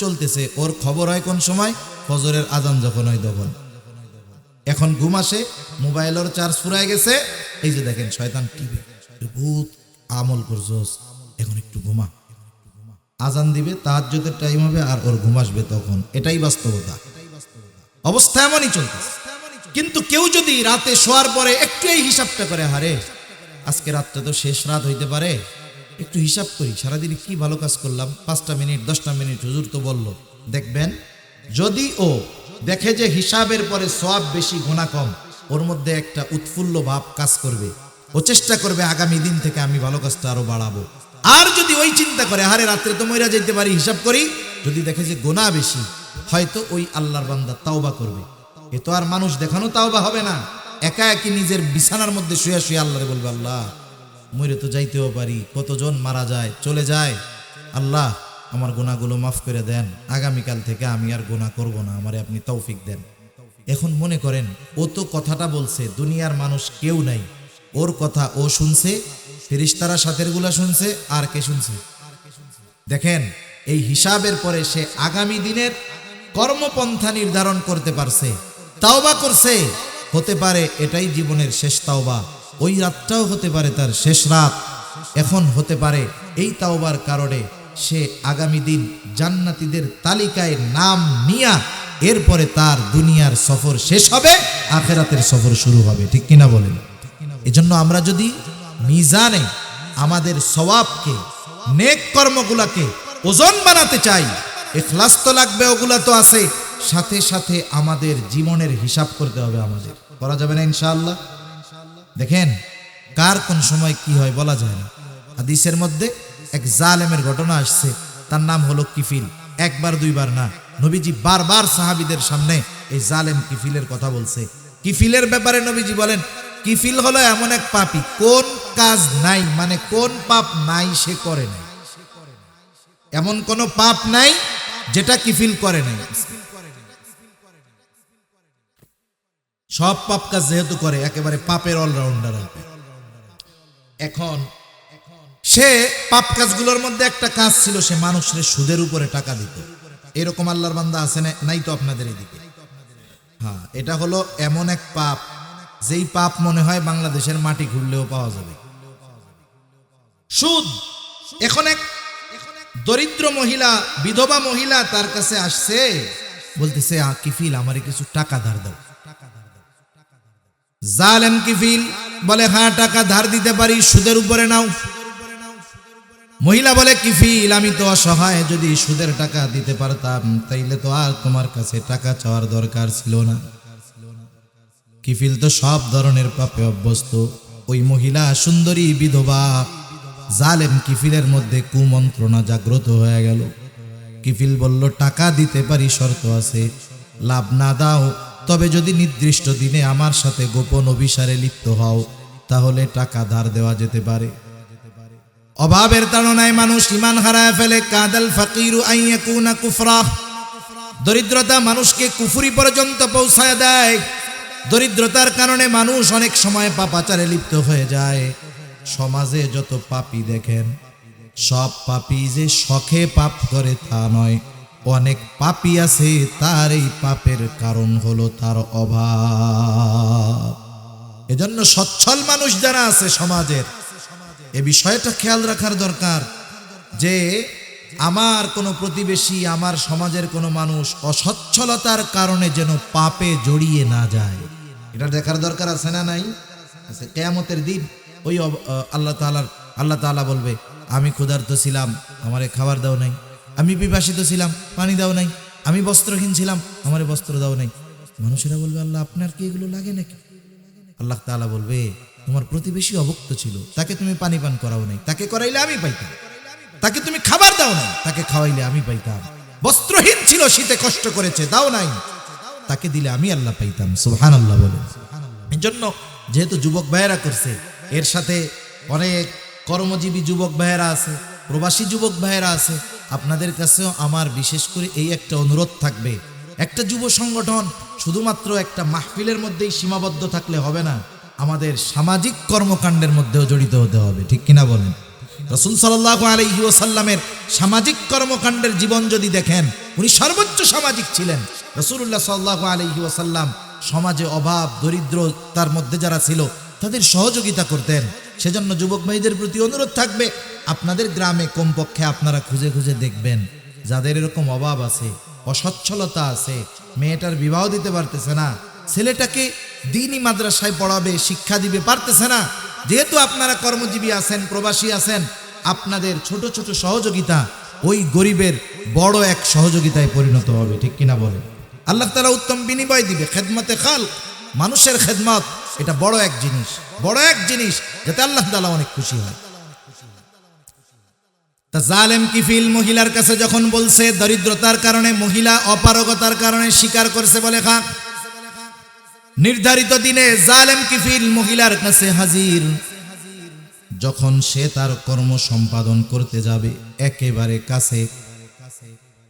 চলতেছে ওর খবর হয় কোন সময়, ফজরের আজান যখন হয় তখন। এখন ঘুম আসে, মোবাইলের চার্জ ফুরায় গেছে। এই যে দেখেন শয়তান টিভি, বহুত আমল করছস, এখন একটু ঘুমা, আজান দিবে, তাহাজ্জুদের টাইম হবে, আর ওর ঘুম আসবে তখন। এটাই বাস্তবতা। অবস্থা এমনই চলতেছে। কিন্তু কেউ যদি রাতে শোয়ার পরে একটু এই হিসাবটা করে, হারে আজকে রাতটা তো শেষ রাত হইতে পারে, একটু হিসাব করি সারাদিন কি ভালো কাজ করলাম, 5টা মিনিট 10টা মিনিট হুজুর তো বলল। দেখবেন যদি ও দেখে যে হিসাবের পরে সওয়াব বেশি গুনাহ কম, ওর মধ্যে একটা উৎফুল্ল ভাব কাজ করবে। ও চেষ্টা করবে আগামী দিন থেকে আমি ভালো কাজটা আরো বাড়াবো। আর যদি ওই চিন্তা করে, হারে রাত্রে তো মইরা যেতে পারি, হিসাব করি, যদি দেখে যে গুনাহ বেশি, হয়তো ওই আল্লাহর বান্দা তাওবা করবে। এ তো আর মানুষ দেখানো তাওবা হবে না, একা একই নিজের বিছানার মধ্যে শুয়ে আল্লাহরে বলবে, আল্লাহ মরে তো যাইতেও পারি, কতজন মারা যায় চলে যায়, আল্লাহ আমার গুনাহগুলো মাফ করে দেন, আগামীকাল থেকে আমি আর গুনাহ করব না, আমারে আপনি তৌফিক দেন। এখন মনে করেন ও তো কথাটা বলছে, দুনিয়ার মানুষ কেউ নাই, ওর কথা ও শুনছে, ফেরেশতারা সাথেরগুলা শুনছে, আর কে শুনছে? দেখেন এই হিসাবের পরে সে আগামী দিনের কর্মপন্থা নির্ধারণ করতে পারছে, তাওবা করছে। হতে পারে এটাই জীবনের শেষ তাওবা, ওই রাতটাও হতে পারে তার শেষ রাত। এখন হতে পারে এই তাওবার কারণে সে আগামী দিন জান্নাতীদের তালিকায় নাম নিয়া এরপরে তার দুনিয়ার সফর শেষ হবে, আখিরাতের সফর শুরু হবে। ঠিক কিনা বলেন? এজন্য আমরা যদি মিজানে আমাদের সওয়াবকে, নেক কর্মগুলাকে ওজন বানাতে চাই, ইখলাস তো লাগবে, ওগুলা তো আছে, সাথে সাথে আমাদের জীবনের হিসাব করতে হবে। আমাদের করা যাবে না ইনশাআল্লাহ। দেখেন কার কোন সময় কি হয় বলা যায় না। হাদিসের মধ্যে এক জালেমের ঘটনা আসছে, তার নাম হলো কিফিল। একবার দুইবার না, নবীজি বারবার সাহাবীদের সামনে এই জালেম কিফিলের কথা বলছে। কিফিলের ব্যাপারে নবীজি বলেন, কিফিল হলো এমন এক পাপী, কোন কাজ নাই, মানে কোন পাপ নাই সে করে নাই, এমন কোন পাপ নাই যেটা কিফিল করে নাই। সব পাপ কাজ যেহেতু করে, একেবারে পাপের অলরাউন্ডার। এখন সে পাপ কাজগুলোর মধ্যে একটা কাজ ছিল, সে মানুষের সুদের উপরে টাকা দিত। এরকম আল্লাহর বান্দা আছে না? নাই তো আপনাদের এদিকে? হ্যাঁ, এটা হলো এমন এক পাপ, যেই পাপ মনে হয় বাংলাদেশের মাটি ঘুরলেও পাওয়া যাবে। সুদ। এখন এক দরিদ্র মহিলা, বিধবা মহিলা তার কাছে আসছে, বলতেছে কিফিল আমারে কিছু টাকা ধার দাও। জালেম কিফিল বলে হ্যাঁ টাকা ধার দিতে পারি, সুদের উপরে নাও। মহিলা বলে কিফিল আমি তো অসহায়, যদি সুদের টাকা দিতে পারতাম তাইলে তো আর তোমার কাছে টাকা চাওয়ার দরকার ছিল না। কিফিল তো সব ধরনের পাপে অভ্যস্ত। ওই মহিলা সুন্দরী বিধবা, জালেম কিফিলের মধ্যে কুমন্ত্রণা জাগ্রত হয়ে গেল। কিফিল বলল টাকা দিতে পারি, শর্ত আছে, লাভ না দাও, তবে যদি নির্দিষ্ট দিনে আমার সাথে গোপন অভিসারে লিপ্ত হও তাহলে টাকা ধার দেওয়া যেতে পারে। অভাবের তাড়নায় মানুষ ঈমান হারায় ফেলে। কাদাল ফাকিরু আইয়াকুনা কুফরা, দরিদ্রতা মানুষকে কুফরি পর্যন্ত পৌঁছায় দেয়। দরিদ্রতার কারণে মানুষ অনেক সময় পাপাচারে লিপ্ত হয়ে যায়। সমাজে যত পাপী দেখেন, সব পাপী যে শখে পাপ করে তা নয়। অনেক পাপী আছে তার এই পাপের কারণ হলো তার অভাব। এজন্য সচ্ছল মানুষ যারা আছে সমাজের, এ বিষয়টা খেয়াল রাখার দরকার যে আমার কোনো প্রতিবেশী, আমার সমাজের কোনো মানুষ অসচ্ছলতার কারণে যেন পাপে জড়িয়ে না যায়, এটা দেখার দরকার আছে না নাই? আছে। কিয়ামতের দিন ওই আল্লাহ তাআলা বলবে আমি ক্ষুধার্ত ছিলাম, আমারে খাবার দাও নাই, আমি পিপাসিত ছিলাম, পানি দাও নাই, আমি বস্ত্রহীন ছিলাম, আমারে বস্ত্র দাও নাই। মানুষেরা বলবে আল্লাহ আপনার কি এগুলো লাগে নাকি? আল্লাহ তাআলা বলবে তোমার প্রতিবেশী অভুক্ত ছিল, তাকে তুমি পানি পান করাও নাই, তাকে করাইলে আমি পাইতাম। তাকে তুমি খাবার দাও নাই, তাকে খাওয়াইলে আমি পাইতাম। বস্ত্রহীন ছিল, শীতে কষ্ট করেছে, দাও নাই, তাকে দিলে আমি আল্লাহ পাইতাম। সুবহানাল্লাহ বলেন। এই জন্য যেহেতু যুবক ভাইয়েরা করছে, এর সাথে অনেক কর্মজীবী যুবক ভাইয়েরা আছে, প্রবাসী যুবক ভাইয়েরা আছে, আপনাদের কাছেও আমার বিশেষ করে এই একটা অনুরোধ থাকবে, একটা যুব সংগঠন শুধুমাত্র একটা মাহফিলের মধ্যেই সীমাবদ্ধ থাকলে হবে না, আমাদের সামাজিক কর্মকাণ্ডের মধ্যেও জড়িত হতে হবে, ঠিক কিনা বলেন? রাসূল সাল্লাল্লাহু আলাইহি ওয়াসাল্লামের সামাজিক কর্মকাণ্ডের জীবন যদি দেখেন, উনি সর্বোচ্চ সামাজিক ছিলেন। রাসূলুল্লাহ সাল্লাল্লাহু আলাইহি ওয়াসাল্লাম সমাজে অভাব দরিদ্রতার মধ্যে যারা ছিল তাদের সহযোগিতা করতেন। সেজন্য যুবক ভাইদের প্রতি অনুরোধ থাকবে, আপনাদের গ্রামে কমপক্ষে আপনারা খুঁজে খুঁজে দেখবেন যাদের এরকম অভাব আছে, অসচ্ছলতা আছে, মেয়েটার বিবাহ দিতে পারতেছে না, ছেলেটাকে দ্বীনি মাদ্রাসায় পড়াবে, শিক্ষা দিবে, পারতেছে না। যেহেতু আপনারা কর্মজীবী আছেন, প্রবাসী আছেন, আপনাদের ছোট ছোট সহযোগিতা ওই গরিবের বড় এক সহযোগিতায় পরিণত হবে, ঠিক কিনা বলে? আল্লাহ তাআলা উত্তম বিনিময় দিবে। খেদমতে খালক, মানুষের খেদমত, এটা বড় এক জিনিস, বড় এক জিনিস, যাতে আল্লাহ তাআলা অনেক খুশি হয়। তা জালেম কিফিল মহিলার কাছে যখন বলছে, দরিদ্রতার কারণে মহিলা অপারগতার কারণে স্বীকার করছে, বলে খা। নির্ধারিত দিনে জালেম কিফিল মহিলার কাছে হাজির। যখন সে তার কর্ম সম্পাদন করতে যাবে, একেবারে কাছে,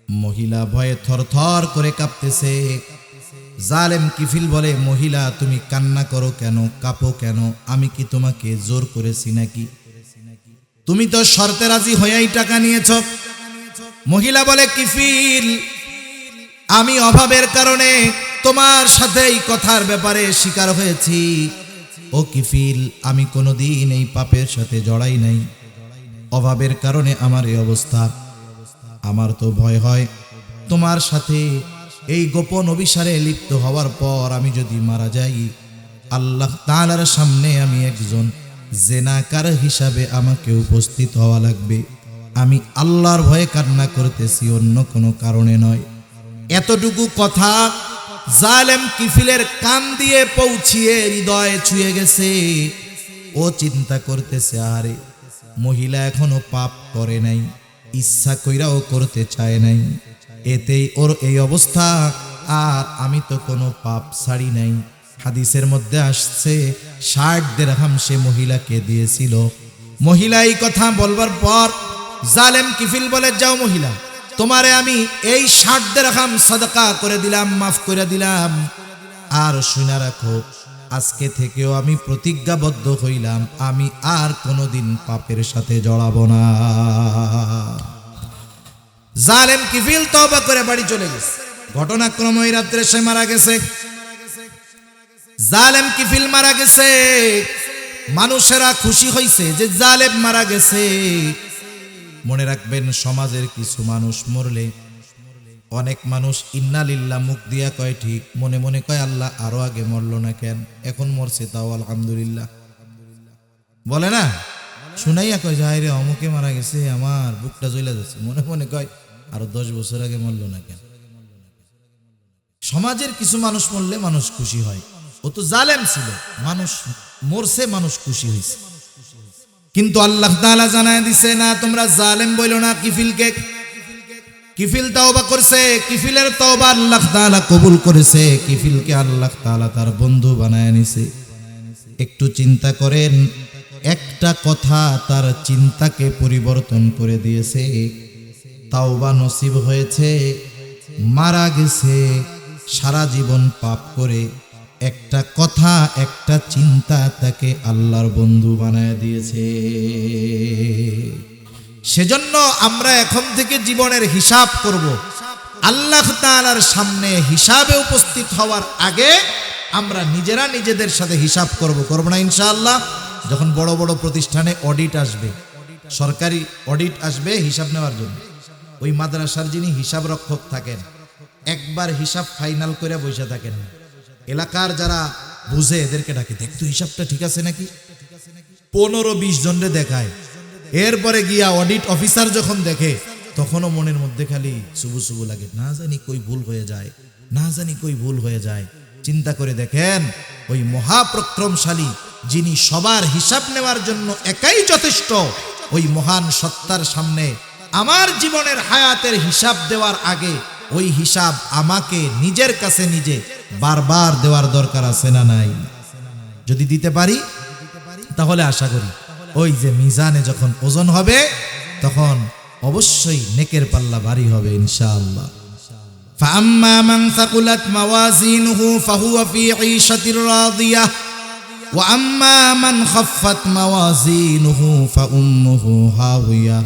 মহিলা ভয়ে থরথর করে কাঁপতেছে। জালেম কিফিল বলে, মহিলা তুমি কান্না করো কেন, কাঁপো কেন? আমি কি তোমাকে জোর করেছি নাকি? তুমি তো শর্তে রাজি হয়েই টাকা নিয়েছ। মহিলা বলে, কিফিল আমি অভাবের কারণে তোমার সাথে এই কথার ব্যাপারে শিকার হয়েছি। ও কিফিল, আমি কোনোদিন এই পাপের সাথে জড়াই নাই, অভাবের কারণে আমার এই অবস্থা। আমার তো ভয় হয় তোমার সাথে এই গোপন অভিসারে লিপ্ত হওয়ার পর আমি যদি মারা যাই, আল্লাহ তাআলার সামনে আমি একজন জেনাকার হিসাবে আমাকে উপস্থিত হওয়া লাগবে। আমি আল্লাহর ভয়ে কান্না করতেছি, অন্য কোনো কারণে নয়। এতটুকু কথা জালেম কিফিলের কান দিয়ে পৌঁছিয়ে হৃদয়ে ছুঁয়ে গেছে। ও চিন্তা করতেছে, আরে মহিলা এখনো পাপ করে নাই, ইচ্ছা কইরাও করতে চায় নাই, এতেই ওর এই অবস্থা, আর আমি তো কোনো পাপ ছাড়ি নাই। হাদিসের মধ্যে আসছে 60 দিরহাম সে মহিলাকে দিয়েছিল। মহিলা এই কথা বলবার পর জালেম কিফিল বলে, যাও মহিলা, তোমারে আমি এই 60 দিরহাম সাদাকা করে দিলাম, মাফ করে দিলাম। আর শুনে রাখো, আজকে থেকেও আমি প্রতিজ্ঞাবদ্ধ হইলাম, আমি আর কোনোদিন পাপের সাথে জড়াবো না। জালেম কিফিল তওবা করে বাড়ি চলে গেছে। ঘটনাক্রমে ওই রাত্রে সে মারা গেছে। জালেম কিফিল মারা গেছে। মানুষেরা খুশি হইছে যে জালেম মারা গেছে। মনে রাখবেন, সমাজের কিছু মানুষ মরলে অনেক মানুষ ইন্না লিল্লাহ মুখ দিয়া কয় ঠিক, মনে মনে কয় আল্লাহ আরো আগে মরলো না কেন, এখন মরছে তাও আলহামদুলিল্লাহ বলে না। শুনাইয়া কয় যায় রে অমুকে মারা গেছে, আমার বুকটা জ্বলে যাচ্ছে, মনে মনে কয় আরো 10 বছর আগে মরলো না কেন। সমাজের কিছু মানুষ মরলে মানুষ খুশি হয়, ও তো জালেম ছিল, মানুষ মরছে মানুষ খুশি হয়েছে। কিন্তু আল্লাহ তাআলা জানায় দিছে না, তোমরা জালেম বইলো না। কিফিল তওবা করছে, কিফিলের তওবা আল্লাহ তাআলা কবুল করেছে, কিফিলকে আল্লাহ তাআলা তার বন্ধু বানায় নিছে। একটু চিন্তা করেন, একটা কথা তার চিন্তাকে পরিবর্তন করে দিয়েছে। তাওবা নসিব হয়েছে, মারা গেছে সারা জীবন পাপ করে, একটা কথা একটা চিন্তা তাকে আল্লাহর বন্ধু বানায় দিয়েছে। সেজন্য আমরা এখন থেকে জীবনের হিসাব করব, আল্লাহ তাআলার সামনে হিসাবে উপস্থিত হওয়ার আগে আমরা নিজেরা নিজেদের সাথে হিসাব করব না ইনশাআল্লাহ। যখন বড় বড় প্রতিষ্ঠানে অডিট আসবে, সরকারি অডিট আসবে হিসাব নেওয়ার জন্য, ওই মাদ্রাসার যিনি হিসাব রক্ষক থাকেন একবার হিসাব ফাইনাল করে বসে থাকেন, এলাকার যারা বুঝে এদেরকে ডাকে, দেখতো হিসাবটা ঠিক আছে নাকি, 15-20 জনরে দেখায়। এরপরে গিয়া অডিট অফিসার যখন দেখে তখনও মনের মধ্যে খালি শুভু শুভু লাগে, না জানি কই ভুল হয়ে যায়, না জানি কই ভুল হয়ে যায়। চিন্তা করে দেখেন, ওই মহাপরাক্রমশালী যিনি সবার হিসাব নেওয়ার জন্য একাই যথেষ্ট, ওই মহান সত্তার সামনে আমার জীবনের হায়াতের হিসাব দেওয়ার আগে ওই হিসাব আমাকে নিজের কাছে নিজে বারবার দেওয়ার দরকার আছে না নাই? যদি দিতে পারি তাহলে আশা করি ওই যে মিজানে যখন ওজন হবে তখন অবশ্যই নেকের পাল্লা ভারী হবে ইনশাআল্লাহ। فأما من ثقلت موازينه فهو في عيشة راضية وأما من خفت موازينه فأمه هاوية।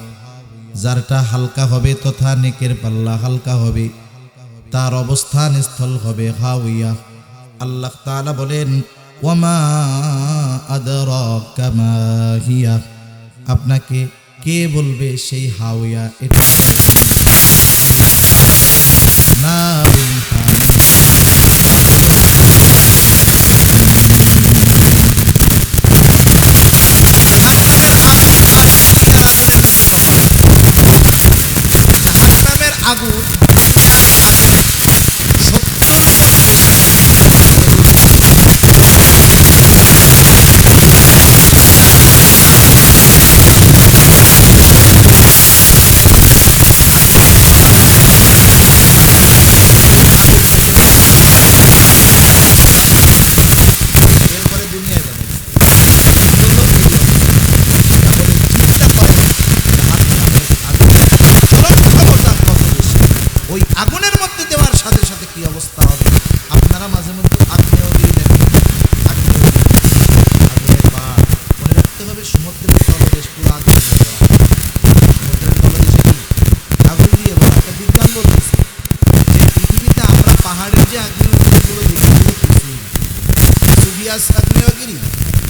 যারটা হালকা হবে তথা নেকের পাল্লা হালকা হবে, তার অবস্থান স্থল হবে হাওয়া। আল্লাহ তাআলা বলেন, ওয়ামা আদরাকা মা হিয়া, আপনাকে কে বলবে সেই হাওয়া? এটা নারুন জাহান্নামের আগুন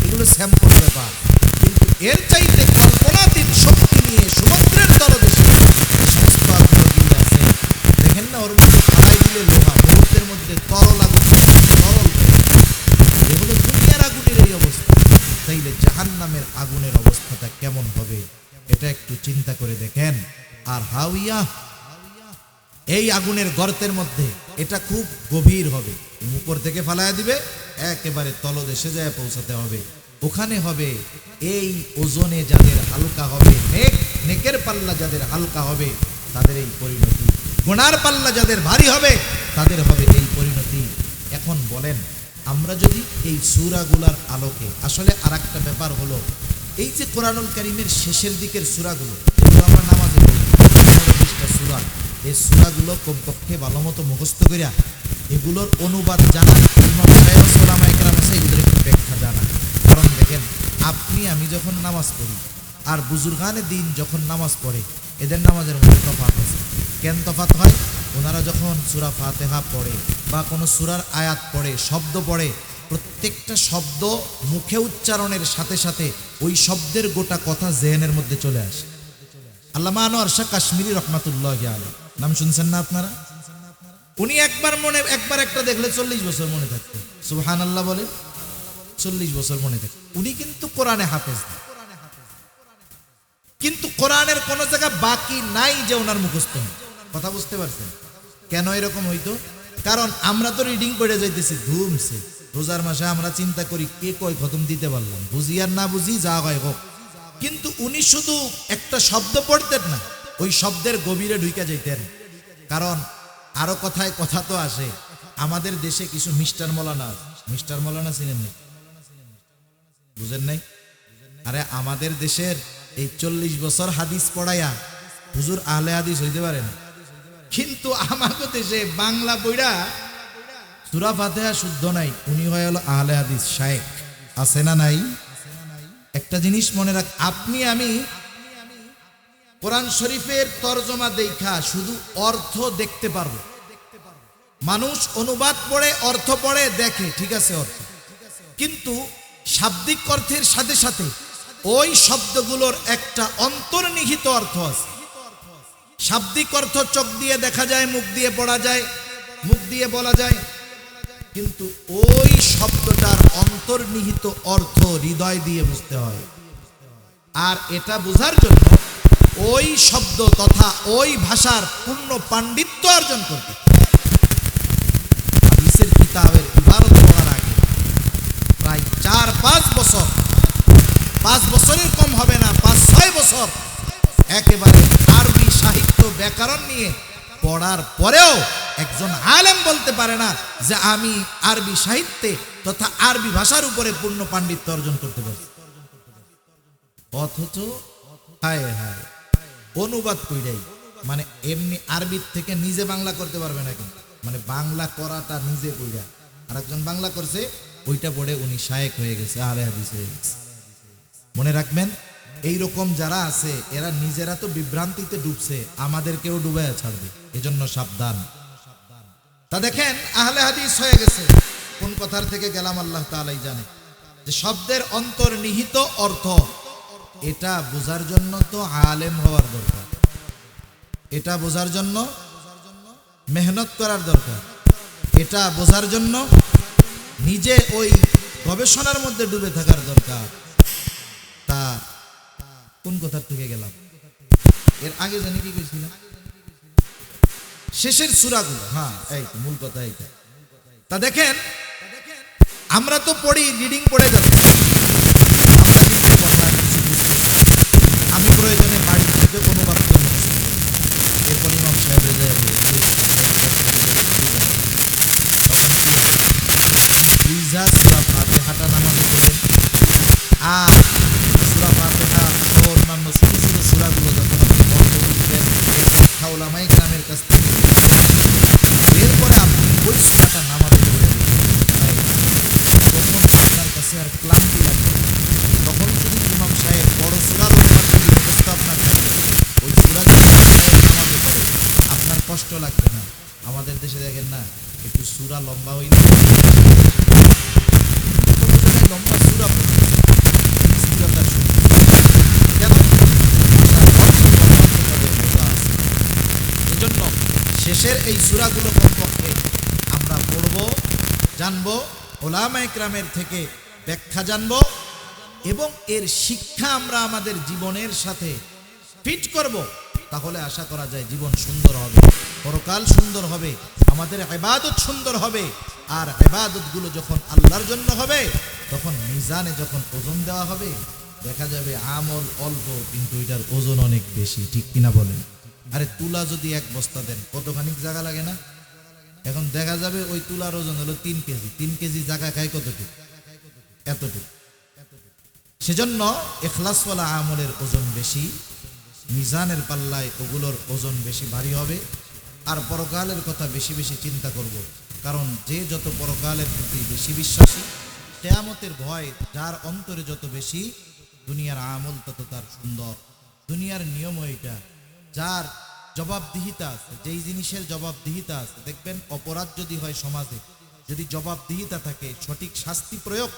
এগুলো স্যাম্পল ব্যাপার, কিন্তু এর চাইতে কল্পনাতীত শক্তি নিয়ে সমুদ্রের তলদেশে সমস্ত আগ্নেয়গিরি আছে। দেখেন না, ওর মধ্যে ফালাই দিলে লোহা, মুহূর্তের মধ্যে তরল আগুন, তরল এগুলো দুনিয়ার আগুনের এই অবস্থা, তাইলে জাহান্নামের আগুনের অবস্থাটা কেমন হবে এটা একটু চিন্তা করে দেখেন। আর হাওয়া, এই আগুনের গর্তের মধ্যে এটা খুব গভীর হবে, উপর থেকে ফালায়া দিবে একেবারে তলদেশে যায় পৌঁছাতে হবে, ওখানে হবে এই ওজনে যাদের হালকা হবে, নেকের পাল্লা যাদের হালকা হবে তাদের এই পরিণতি, গুনার পাল্লা যাদের ভারী হবে তাদের হবে এই পরিণতি। এখন বলেন, আমরা যদি এই সূরাগুলার আলোকে, আসলে আরেকটা ব্যাপার হলো, এই যে কোরআনুল কারীমের শেষের দিকের সূরাগুলো, যেগুলো আমরা নামাজে পড়ি 15-20টা সূরা, এই সূরাগুলো কমপক্ষে ভালো মতো মুখস্থ করিয়া এগুলোর অনুবাদ জানা, ইমাম সাহেব ওলামায়ে কেরাম আছে এগুলোর একটু ব্যাখ্যা জানা। কারণ দেখেন, আপনি আমি যখন নামাজ পড়ি আর বুজুর্গানে দিন যখন নামাজ পড়ে, এদের নামাজের মধ্যে তফাৎ আছে। কেন তফাৎ হয়? ওনারা যখন সূরা ফাতিহা পড়ে বা কোনো সূরার আয়াত পড়ে, শব্দ পড়ে, প্রত্যেকটা শব্দ মুখে উচ্চারণের সাথে সাথে ওই শব্দের গোটা কথা জেহেনের মধ্যে চলে আসে। আল্লামা আনোয়ার শাহ কাশ্মীরি রহমাতুল্লাহি আলাইহি, নাম শুনছেন না আপনারা? উনি একবার একটা দেখলে 40 বছর মনে থাকতো। সুবহানাল্লাহ বলে, 40 বছর মনে থাকতো। উনি কিন্তু কোরআনে হাফেজ না, কিন্তু কোরআনের কোন জায়গা বাকি নাই যে ওনার মুখস্থ নেই। কথা বুঝতে পারছেন কেন এরকম হইতো? কারণ আমরা তো রিডিং করে যাইতেছি ধুমছে। রোজার মাসে আমরা চিন্তা করি কে কয় খতম দিতে পারলাম, বুঝি আর না বুঝি যা হয় হোক। কিন্তু উনি শুধু একটা শব্দ পড়তেন না, ওই শব্দের গভীরে ঢুকে যাইতেন। কারণ আরো কথায় কথা তো আসে, আমাদের দেশে কিছু মিস্টার মৌলানা চিনেন নাই? বুঝেন নাই? আরে আমাদের দেশের এই 40 বছর হাদিস পড়াইয়া হুজুর আহলে হাদিস হইতে পারেন, কিন্তু আমাদের দেশে বাংলা বইরা সূরা ফাতিহা শুদ্ধ নাই, উনি হয় হলো আহলে হাদিস শায়েখ। আছে না নাই? একটা জিনিস মনে রাখ, আপনি আমি কোরআন শরীফের তরজমা দেখা শুধু অর্থ দেখতে পারবো। মানুষ অনুবাদ পড়ে, অর্থ পড়ে, দেখে ঠিক আছে অর্থ, কিন্তু শাব্দিক অর্থের সাথে সাথে ওই শব্দগুলোর একটা অন্তর্নিহিত অর্থ আছে। শাব্দিক অর্থ চোখ দিয়ে দেখা যায়, মুখ দিয়ে পড়া যায়, মুখ দিয়ে বলা যায়, কিন্তু ওই শব্দটার অন্তর্নিহিত অর্থ হৃদয় দিয়ে বুঝতে হয়। আর এটা বোঝার জন্য ওই শব্দ তথা ওই ভাষার পূর্ণ পাণ্ডিত্য অর্জন করতে হাদিসের কিতাবের ইবারত পড়ার আগে প্রায় 4-5 বছর, 5 বছরের কম হবে না, 5-6 বছর একেবারে আরবি সাহিত্য ব্যাকরণ নিয়ে পড়ার পরেও একজন আলেম বলতে পারে না যে আমি আরবি সাহিত্যে তথা আরবি ভাষার উপরে পূর্ণ পাণ্ডিত্য অর্জন করতে পারছি। অথচ হায় হায় অনুবাদ কইরাই, মানে এমনি আরবি থেকে নিজে বাংলা করতে পারবে না, কিন্তু মানে বাংলা করাটা নিজে কইরা আরেকজন বাংলা করছে, ওইটা পড়ে উনি শায়েখ হয়ে গেছে, আহলে হাদিস হয়ে গেছে। মনে রাখবেন, এইরকম যারা আছে এরা নিজেরা তো বিভ্রান্তিতে ডুবছে, আমাদেরকেও ডুবাইয়া ছাড়বে, এজন্য সাবধান। তা দেখেন আহলে হাদিস হয়ে গেছে, কোন কথার থেকে গেলাম আল্লাহ তাআলাই জানে। যে শব্দের অন্তর্নিহিত অর্থ, এটা বোঝার জন্য তো আলেম হওয়ার দরকার, এটা বোঝার জন্য মেহনত করার দরকার, এটা বোঝার জন্য নিজে ওই গবেষণার মধ্যে ডুবে থাকার দরকার। তা কোন কথার থেকে গেলাম? এর আগে জানি কি কইছিলাম? শেষের সূরাগুলো, হ্যাঁ এই তো মূল কথা এইটা। তা দেখেন আমরা তো পড়ি, রিডিং পড়ে যাচ্ছি, আমরা কিন্তু পড়ার কিছু বুঝতেছি। আমি প্রয়োজনে বাড়ি থেকে অনুবাদ করে এরপর ইমাম সাহেবের যায় ফাতিহাটা নামাজ পড়েন, আর সূরা ফাতিহা সহ অন্যান্য ছোট ছোট সূরাগুলো যখন আপনি অর্থ বুঝবেন, এর উলামায়ে কেরামের কাছ থেকে এরপরে আপনি ওই সূরাটা নামাজে পড়ে তখন আপনার কাছে আর ক্লান্তি লাগবে। তখন যদি ইমাম সাহেব বড় সূরার অনুবাদ যদি মুখস্থ আপনার থাকে, ওই সূরা যদি ইমাম সাহেব নামাজে পড়ে আপনার কষ্ট লাগবে না। আমাদের দেশে দেখেন না, একটু সূরা লম্বা হইলে লম্বা সূরা স্থিরতা শুনে কেন? এজন্য শেষের এই সূরাগুলো কমপক্ষে আমরা পড়ব, জানবো, উলামায়ে কেরামের থেকে ব্যাখ্যা জানবো, এবং এর শিক্ষা আমরা আমাদের জীবনের সাথে ফিট করব। তাহলে আশা করা যায় জীবন সুন্দর হবে, পরকাল সুন্দর হবে, আমাদের ইবাদত সুন্দর হবে। আর ইবাদতগুলো যখন আল্লাহর জন্য হবে, তখন মিজানে যখন ওজন দেওয়া হবে, দেখা যাবে আমল অল্প কিন্তু এটার ওজন অনেক বেশি। ঠিক কিনা বলেন? আরে তুলা যদি 1 বস্তা দেন কতখানি জায়গা লাগে না? এখন দেখা যাবে ওই তুলার ওজন হলো 3 কেজি, 3 কেজি জায়গা খায় কতটুকু? এতটুকু। সেজন্য ইখলাসওয়ালা আমলের ওজন বেশি, মিজানের পাল্লায় ওগুলোর ওজন বেশি ভারী হবে। আর পরকালের কথা বেশি বেশি চিন্তা করব, কারণ যে যত পরকালের প্রতি বেশি বিশ্বাসী, কিয়ামতের ভয় যার অন্তরে যত বেশি, দুনিয়ার আমল তত তার সুন্দর। দুনিয়ার নিয়ম এটা, যার জবাবদিহিতা আছে, যেই জিনিসের জবাবদিহিতা আছে, দেখবেন অপরাধ যদি হয় সমাজে, যদি জবাবদিহিতা থাকে, সঠিক শাস্তি প্রয়োগ